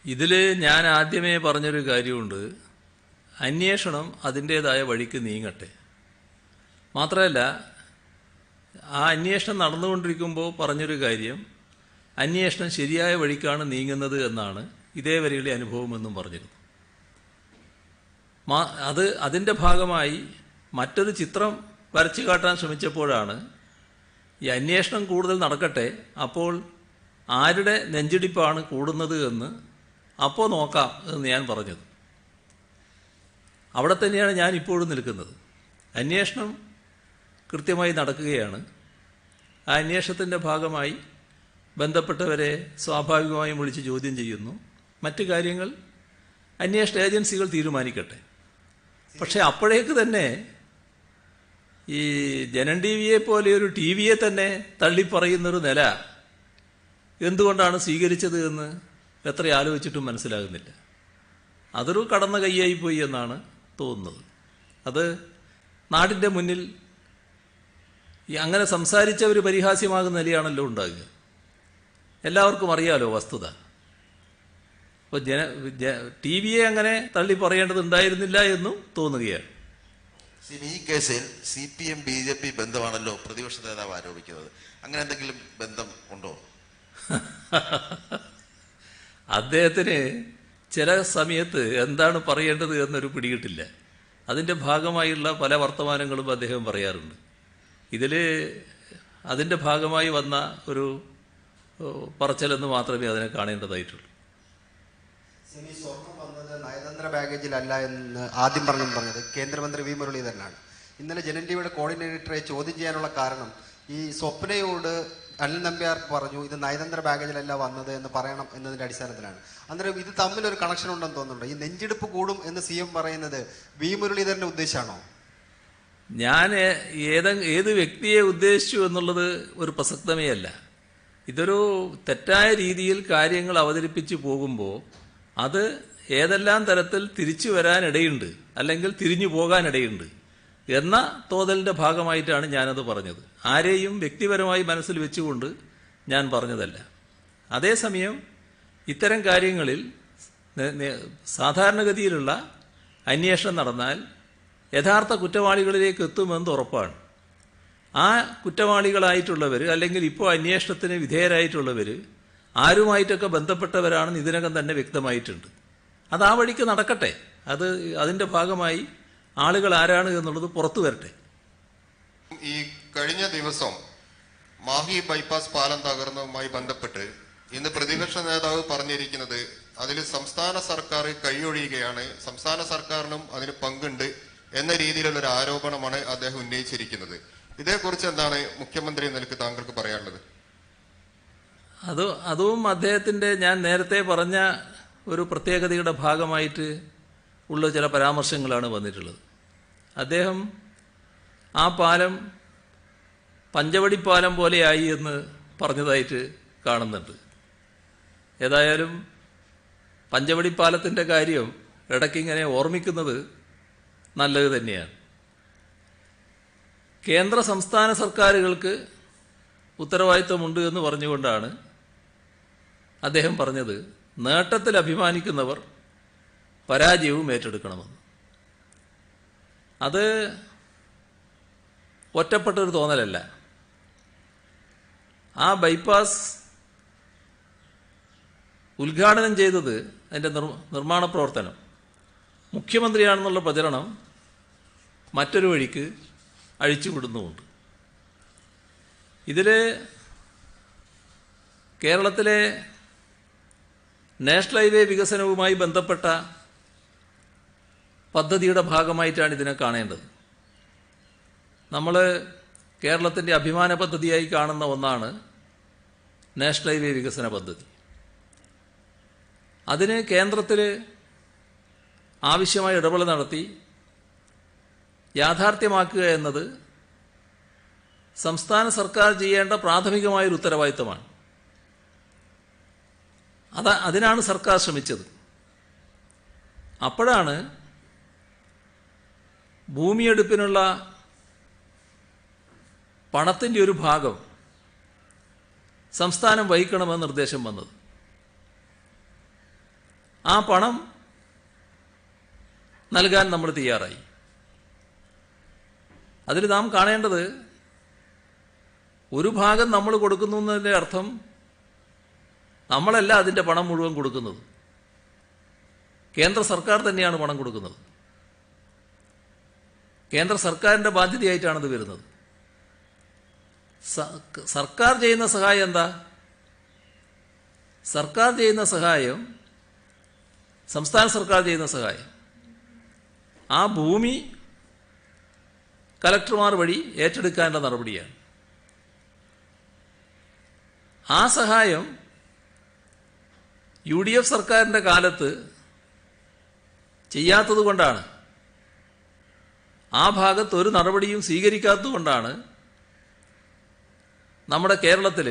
ഇതിൽ ഞാൻ ആദ്യമേ പറഞ്ഞൊരു കാര്യമുണ്ട്, അന്വേഷണം അതിൻ്റേതായ വഴിക്ക് നീങ്ങട്ടെ. മാത്രമല്ല, ആ അന്വേഷണം നടന്നുകൊണ്ടിരിക്കുമ്പോൾ പറഞ്ഞൊരു കാര്യം, അന്വേഷണം ശരിയായ വഴിക്കാണ് നീങ്ങുന്നത് എന്നാണ് ഇതേവരെയുള്ള അനുഭവമെന്നും പറഞ്ഞിരുന്നു. അതിൻ്റെ ഭാഗമായി മറ്റൊരു ചിത്രം വരച്ചു കാട്ടാൻ ശ്രമിച്ചപ്പോഴാണ് ഈ അന്വേഷണം കൂടുതൽ നടക്കട്ടെ, അപ്പോൾ ആരുടെ നെഞ്ചിടിപ്പാണ് കൂടുന്നത് എന്ന് അപ്പോൾ നോക്കാം എന്ന് ഞാൻ പറഞ്ഞത്. അവിടെ തന്നെയാണ് ഞാൻ ഇപ്പോഴും നിൽക്കുന്നത്. അന്വേഷണം കൃത്യമായി നടക്കുകയാണ്. ആ അന്വേഷണത്തിൻ്റെ ഭാഗമായി ബന്ധപ്പെട്ടവരെ സ്വാഭാവികമായും വിളിച്ച് ചോദ്യം ചെയ്യുന്നു. മറ്റു കാര്യങ്ങൾ അന്വേഷണ ഏജൻസികൾ തീരുമാനിക്കട്ടെ. പക്ഷെ അപ്പോഴേക്ക് തന്നെ ഈ ജനം ടിവിയെ പോലെ ഒരു ടിവിയെ തന്നെ തള്ളിപ്പറയുന്നൊരു നില എന്തുകൊണ്ടാണ് സ്വീകരിച്ചത് എന്ന് എത്ര ആലോചിച്ചിട്ടും മനസ്സിലാകുന്നില്ല. അതൊരു കടന്ന കൈയായിപ്പോയി എന്നാണ് തോന്നുന്നത്. അത് നാടിൻ്റെ മുന്നിൽ അങ്ങനെ സംസാരിച്ച ഒരു പരിഹാസ്യമാകുന്ന നിലയാണല്ലോ ഉണ്ടാകുക. എല്ലാവർക്കും അറിയാലോ വസ്തുത. അപ്പോൾ ടിവിയെ അങ്ങനെ തള്ളി പറയേണ്ടതുണ്ടായിരുന്നില്ല എന്നും തോന്നുകയാണ്. ഈ കേസിൽ CPM BJP ബന്ധമാണല്ലോ പ്രതിപക്ഷ നേതാവ് ആരോപിക്കുന്നത്. അങ്ങനെ എന്തെങ്കിലും ബന്ധം ഉണ്ടോ? അദ്ദേഹത്തിന് ചില സമയത്ത് എന്താണ് പറയേണ്ടത് എന്നൊരു പിടികിട്ടില്ല. അതിൻ്റെ ഭാഗമായുള്ള പല വർത്തമാനങ്ങളും അദ്ദേഹം പറയാറുണ്ട്. ഇതിൽ അതിൻ്റെ ഭാഗമായി വന്ന ഒരു പറച്ചിലെന്ന് മാത്രമേ അതിനെ കാണേണ്ടതായിട്ടുള്ളൂ. സ്വർണം വന്നത് നയതന്ത്ര ബാഗേജിലല്ല എന്ന് ആദ്യം പറഞ്ഞത് കേന്ദ്രമന്ത്രി V. മുരളീധരനാണ്. ഇന്നലെ ജനം ടിവിയുടെ കോർഡിനേറ്ററെ ചോദ്യം ചെയ്യാനുള്ള കാരണം ഈ സ്വപ്നയോട് അനിൽ നമ്പ്യാർ പറഞ്ഞു ഇത് നയതന്ത്ര ബാഗേജിലല്ല വന്നത് എന്ന് പറയണം എന്നതിന്റെ അടിസ്ഥാനത്തിലാണ്. അന്നേരം ഇത് തമ്മിലൊരു കണക്ഷൻ ഉണ്ടെന്ന് തോന്നുന്നുണ്ട്. ഈ നെഞ്ചെടുപ്പ് കൂടും എന്ന് CM പറയുന്നത് V. മുരളീധരന്റെ ഉദ്ദേശമാണോ? ഞാൻ ഏത് വ്യക്തിയെ ഉദ്ദേശിച്ചു എന്നുള്ളത് ഒരു പ്രസക്തമേ അല്ല. ഇതൊരു തെറ്റായ രീതിയിൽ കാര്യങ്ങൾ അവതരിപ്പിച്ച് പോകുമ്പോൾ അത് ഏതെല്ലാം തരത്തിൽ തിരിച്ചു വരാനിടയുണ്ട്, അല്ലെങ്കിൽ തിരിഞ്ഞു പോകാനിടയുണ്ട് എന്ന തോന്നലിൻ്റെ ഭാഗമായിട്ടാണ് ഞാനത് പറഞ്ഞത്. ആരെയും വ്യക്തിപരമായി മനസ്സിൽ വെച്ചുകൊണ്ട് ഞാൻ പറഞ്ഞതല്ല. അതേസമയം ഇത്തരം കാര്യങ്ങളിൽ സാധാരണഗതിയിലുള്ള അന്വേഷണം നടന്നാൽ യഥാർത്ഥ കുറ്റവാളികളിലേക്ക് എത്തുമെന്ന് ഉറപ്പാണ്. ആ കുറ്റവാളികളായിട്ടുള്ളവർ, അല്ലെങ്കിൽ ഇപ്പോൾ അന്വേഷണത്തിന് വിധേയരായിട്ടുള്ളവർ ആരുമായിട്ടൊക്കെ ബന്ധപ്പെട്ടവരാണെന്ന് ഇതിനകം തന്നെ വ്യക്തമായിട്ടുണ്ട്. അത് ആ വഴിക്ക് നടക്കട്ടെ. അതിൻ്റെ ഭാഗമായി ആളുകൾ ആരാണ് എന്നുള്ളത് പുറത്തു വരട്ടെ. ഈ കഴിഞ്ഞ ദിവസം മാഹി ബൈപ്പാസ് പാലം തകർന്നതുമായി ബന്ധപ്പെട്ട് ഇന്ന് പ്രതിപക്ഷ നേതാവ് പറഞ്ഞിരിക്കുന്നത് അതിൽ സംസ്ഥാന സർക്കാർ കൈയൊഴിയുകയാണ്, സംസ്ഥാന സർക്കാരിനും അതിന് പങ്കുണ്ട് എന്ന രീതിയിലുള്ള ഒരു ആരോപണമാണ് അദ്ദേഹം ഉന്നയിച്ചിരിക്കുന്നത്. ഇതേക്കുറിച്ച് എന്താണ് മുഖ്യമന്ത്രി നിലക്ക് താങ്കൾക്ക് പറയാനുള്ളത്? അതും അദ്ദേഹത്തിൻ്റെ ഞാൻ നേരത്തെ പറഞ്ഞ ഒരു പ്രത്യേകതയുടെ ഭാഗമായിട്ട് ഉള്ള ചില പരാമർശങ്ങളാണ് വന്നിട്ടുള്ളത്. അദ്ദേഹം ആ പാലം പഞ്ചവടിപ്പാലം പോലെയായി എന്ന് പറഞ്ഞതായിട്ട് കാണുന്നുണ്ട്. ഏതായാലും പഞ്ചവടിപ്പാലത്തിൻ്റെ കാര്യം ഇടയ്ക്കിങ്ങനെ ഓർമ്മിക്കുന്നത് നല്ലത് തന്നെയാണ്. കേന്ദ്ര സംസ്ഥാന സർക്കാരുകൾക്ക് ഉത്തരവാദിത്വമുണ്ട് എന്ന് പറഞ്ഞുകൊണ്ടാണ് അദ്ദേഹം പറഞ്ഞത് നേട്ടത്തിൽ അഭിമാനിക്കുന്നവർ പരാജയവും ഏറ്റെടുക്കണമെന്ന്. അത് ഒറ്റപ്പെട്ടൊരു തോന്നലല്ല. ആ ബൈപ്പാസ് ഉദ്ഘാടനം ചെയ്തത് അതിൻ്റെ നിർമ്മാണ പ്രവർത്തനം മുഖ്യമന്ത്രിയാണെന്നുള്ള പ്രചരണം മറ്റൊരു വഴിക്ക് അഴിച്ചുവിടുന്നുമുണ്ട്. ഇതിൽ കേരളത്തിലെ നാഷണൽ ഹൈവേ വികസനവുമായി ബന്ധപ്പെട്ട പദ്ധതിയുടെ ഭാഗമായിട്ടാണ് ഇതിനെ കാണേണ്ടത്. നമ്മൾ കേരളത്തിൻ്റെ അഭിമാന പദ്ധതിയായി കാണുന്ന ഒന്നാണ് നാഷണൽ ഹൈവേ വികസന പദ്ധതി. അതിന് കേന്ദ്രത്തിൽ ആവശ്യമായ ഇടപെടൽ നടത്തി യാഥാർത്ഥ്യമാക്കുക എന്നത് സംസ്ഥാന സർക്കാർ ചെയ്യേണ്ട പ്രാഥമികമായൊരു ഉത്തരവാദിത്തമാണ്. അതിനാണ് സർക്കാർ ശ്രമിച്ചത്. അപ്പോഴാണ് ഭൂമിയെടുപ്പിനുള്ള പണത്തിൻ്റെ ഒരു ഭാഗം സംസ്ഥാനം വഹിക്കണമെന്ന് നിർദ്ദേശം വന്നത്. ആ പണം നൽകാൻ നമ്മൾ തയ്യാറായി. അതിൽ നാം കാണേണ്ടത് ഒരു ഭാഗം നമ്മൾ കൊടുക്കുന്നു എന്നതിൻ്റെ അർത്ഥം നമ്മളല്ല അതിൻ്റെ പണം മുഴുവൻ കൊടുക്കുന്നത്. കേന്ദ്ര സർക്കാർ തന്നെയാണ് പണം കൊടുക്കുന്നത്. കേന്ദ്ര സർക്കാരിൻ്റെ ബാധ്യതയായിട്ടാണത് വരുന്നത്. സർക്കാർ ചെയ്യുന്ന സഹായം എന്താ? സർക്കാർ ചെയ്യുന്ന സഹായം, സംസ്ഥാന സർക്കാർ ചെയ്യുന്ന സഹായം, ആ ഭൂമി കലക്ടർമാർ വഴി ഏറ്റെടുക്കാനുള്ള നടപടിയാണ്. ആ സഹായം UDF സർക്കാരിൻ്റെ കാലത്ത് ചെയ്യാത്തത് കൊണ്ടാണ്, ആ ഭാഗത്ത് ഒരു നടപടിയും സ്വീകരിക്കാത്തത് കൊണ്ടാണ് നമ്മുടെ കേരളത്തിൽ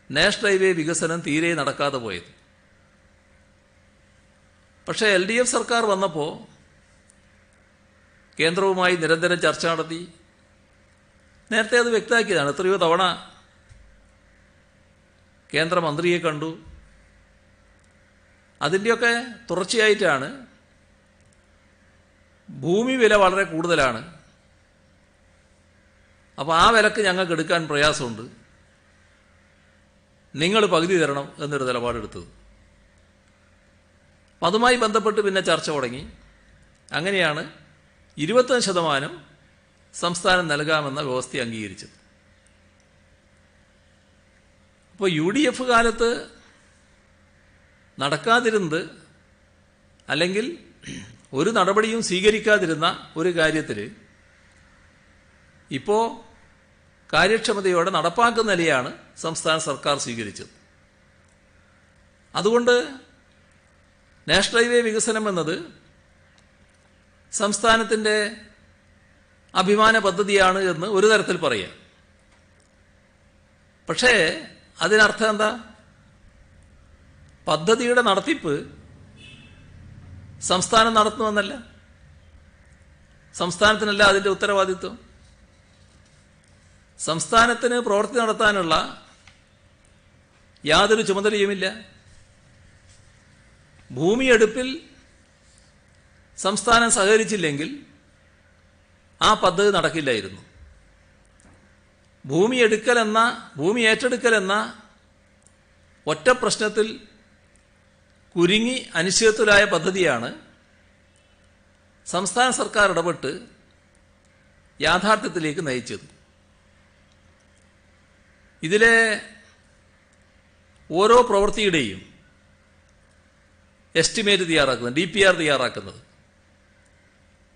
നാഷണൽ ഹൈവേ വികസനം തീരെ നടക്കാതെ പോയത്. പക്ഷേ LDF സർക്കാർ വന്നപ്പോൾ കേന്ദ്രവുമായി നിരന്തരം ചർച്ച നടത്തി. നേരത്തെ അത് വ്യക്തമാക്കിയതാണ്. എത്രയോ തവണ കേന്ദ്രമന്ത്രിയെ കണ്ടു. അതിൻ്റെയൊക്കെ തുടർച്ചയായിട്ടാണ് ഭൂമി വില വളരെ കൂടുതലാണ്, അപ്പോൾ ആ വിലക്ക് ഞങ്ങൾക്ക് എടുക്കാൻ പ്രയാസമുണ്ട്, നിങ്ങൾ പകുതി തരണം എന്നൊരു നിലപാടെടുത്തത്. അപ്പം അതുമായി ബന്ധപ്പെട്ട് പിന്നെ ചർച്ച തുടങ്ങി. അങ്ങനെയാണ് 25% സംസ്ഥാനം നൽകാമെന്ന വ്യവസ്ഥ അംഗീകരിച്ചത്. അപ്പോൾ UDF കാലത്ത് നടക്കാതിരുന്നത്, അല്ലെങ്കിൽ ഒരു നടപടിയും സ്വീകരിക്കാതിരുന്ന ഒരു കാര്യത്തിൽ ഇപ്പോൾ കാര്യക്ഷമതയോടെ നടപ്പാക്കുന്ന നിലയാണ് സംസ്ഥാന സർക്കാർ സ്വീകരിച്ചത്. അതുകൊണ്ട് നാഷണൽ ഹൈവേ വികസനം എന്നത് സംസ്ഥാനത്തിൻ്റെ അഭിമാന പദ്ധതിയാണ് എന്ന് ഒരു തരത്തിൽ പറയാം. പക്ഷേ അതിനർത്ഥം എന്താ? പദ്ധതിയുടെ നടത്തിപ്പ് സംസ്ഥാനം നടത്തുമെന്നല്ല. സംസ്ഥാനത്തിനല്ല അതിൻ്റെ ഉത്തരവാദിത്വം. സംസ്ഥാനത്തിന് പ്രവൃത്തി നടത്താനുള്ള യാതൊരു ചുമതലയുമില്ല. ഭൂമിയെടുപ്പിൽ സംസ്ഥാനം സഹകരിച്ചില്ലെങ്കിൽ ആ പദ്ധതി നടക്കില്ലായിരുന്നു. ഭൂമി ഏറ്റെടുക്കലെന്ന ഒറ്റ പ്രശ്നത്തിൽ കുരുങ്ങി അനിശ്ചിതത്വത്തിലായ പദ്ധതിയാണ് സംസ്ഥാന സർക്കാർ ഇടപെട്ട് യാഥാർത്ഥ്യത്തിലേക്ക് നയിച്ചത്. ഇതിലെ ഓരോ പ്രവൃത്തിയുടെയും എസ്റ്റിമേറ്റ് തയ്യാറാക്കുന്നത്, DPR തയ്യാറാക്കുന്നത്,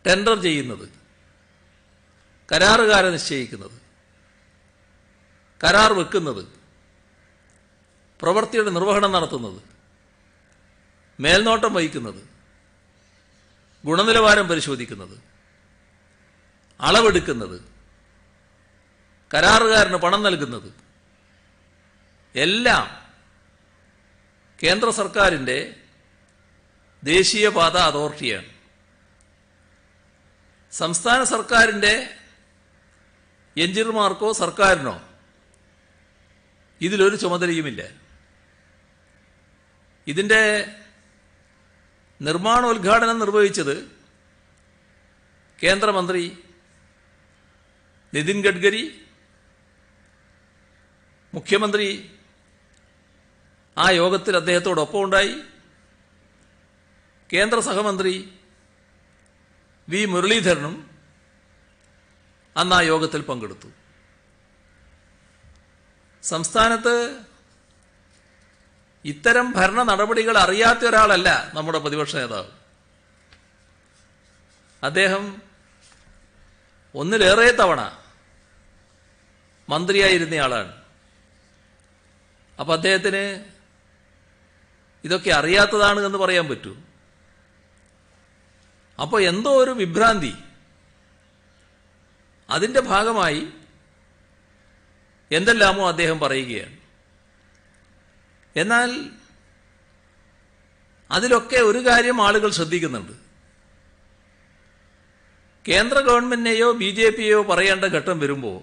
ടെൻഡർ ചെയ്യുന്നത്, കരാറുകാരെ നിശ്ചയിക്കുന്നത്, കരാർ വെക്കുന്നത്, പ്രവൃത്തിയുടെ നിർവഹണം നടത്തുന്നത്, മേൽനോട്ടം വഹിക്കുന്നത്, ഗുണനിലവാരം പരിശോധിക്കുന്നത്, അളവെടുക്കുന്നത്, കരാറുകാരന് പണം നൽകുന്നത് എല്ലാം കേന്ദ്ര സർക്കാരിൻ്റെ ദേശീയപാത അതോറിറ്റിയാണ്. സംസ്ഥാന സർക്കാരിൻ്റെ എഞ്ചിനീയർമാർക്കോ സർക്കാരിനോ ഇതിലൊരു ചുമതലയുമില്ല. ഇതിൻ്റെ നിർമ്മാണോദ്ഘാടനം നിർവഹിച്ചത് കേന്ദ്രമന്ത്രി നിതിൻ ഗഡ്കരി, മുഖ്യമന്ത്രി ആ യോഗത്തിൽ അദ്ദേഹത്തോടൊപ്പം ഉണ്ടായി. കേന്ദ്ര സഹമന്ത്രി വി മുരളീധരനും അന്ന് ആ യോഗത്തിൽ പങ്കെടുത്തു. സംസ്ഥാനത്ത് ഇത്തരം ഭരണ നടപടികൾ അറിയാത്ത ഒരാളല്ല നമ്മുടെ പ്രതിപക്ഷ നേതാവ്. അദ്ദേഹം ഒന്നിലേറെ തവണ മന്ത്രിയായിരുന്നയാളാണ്. അപ്പം അദ്ദേഹത്തിന് ഇതൊക്കെ അറിയാത്തതാണ് എന്ന് പറയാൻ പറ്റൂ? അപ്പോൾ എന്തോ ഒരു വിഭ്രാന്തി, അതിൻ്റെ ഭാഗമായി എന്തെല്ലാമോ അദ്ദേഹം പറയുകയാണ്. എന്നാൽ അതിലൊക്കെ ഒരു കാര്യം ആളുകൾ ശ്രദ്ധിക്കുന്നുണ്ട്. കേന്ദ്ര ഗവൺമെന്റിനെയോ BJPയെയോ പറയേണ്ട ഘട്ടം വരുമ്പോൾ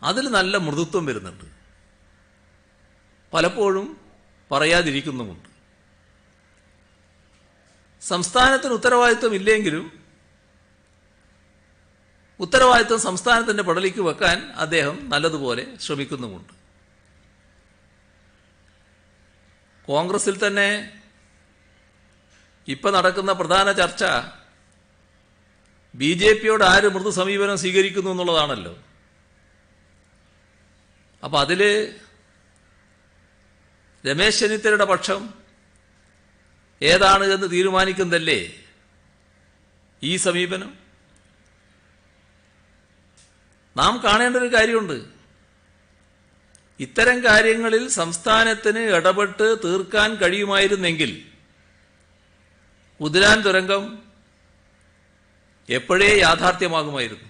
അതിൽ നല്ല മൃദുത്വം വരുന്നുണ്ട്, പലപ്പോഴും പറയാതിരിക്കുന്നുമുണ്ട്. സംസ്ഥാനത്തിന് ഉത്തരവാദിത്വം ഇല്ലെങ്കിലും ഉത്തരവാദിത്വം സംസ്ഥാനത്തിന്റെ പടലിക്ക് വെക്കാൻ അദ്ദേഹം നല്ലതുപോലെ ശ്രമിക്കുന്നുമുണ്ട്. കോൺഗ്രസിൽ തന്നെ ഇപ്പൊ നടക്കുന്ന പ്രധാന ചർച്ച BJPയോട് ആര് മൃദു സമീപനം സ്വീകരിക്കുന്നു എന്നുള്ളതാണല്ലോ. അപ്പൊ അതില് രമേശ് ചെന്നിത്തലയുടെ പക്ഷം ഏതാണ് എന്ന് തീരുമാനിക്കുന്നതല്ലേ ഈ സമീപനം? നാം കാണേണ്ട ഒരു കാര്യമുണ്ട്. ഇത്തരം കാര്യങ്ങളിൽ സംസ്ഥാനത്തിന് ഇടപെട്ട് തീർക്കാൻ കഴിയുമായിരുന്നെങ്കിൽ ഉദുലാൻ തുരങ്കം എപ്പോഴേ യാഥാർത്ഥ്യമാകുമായിരുന്നു.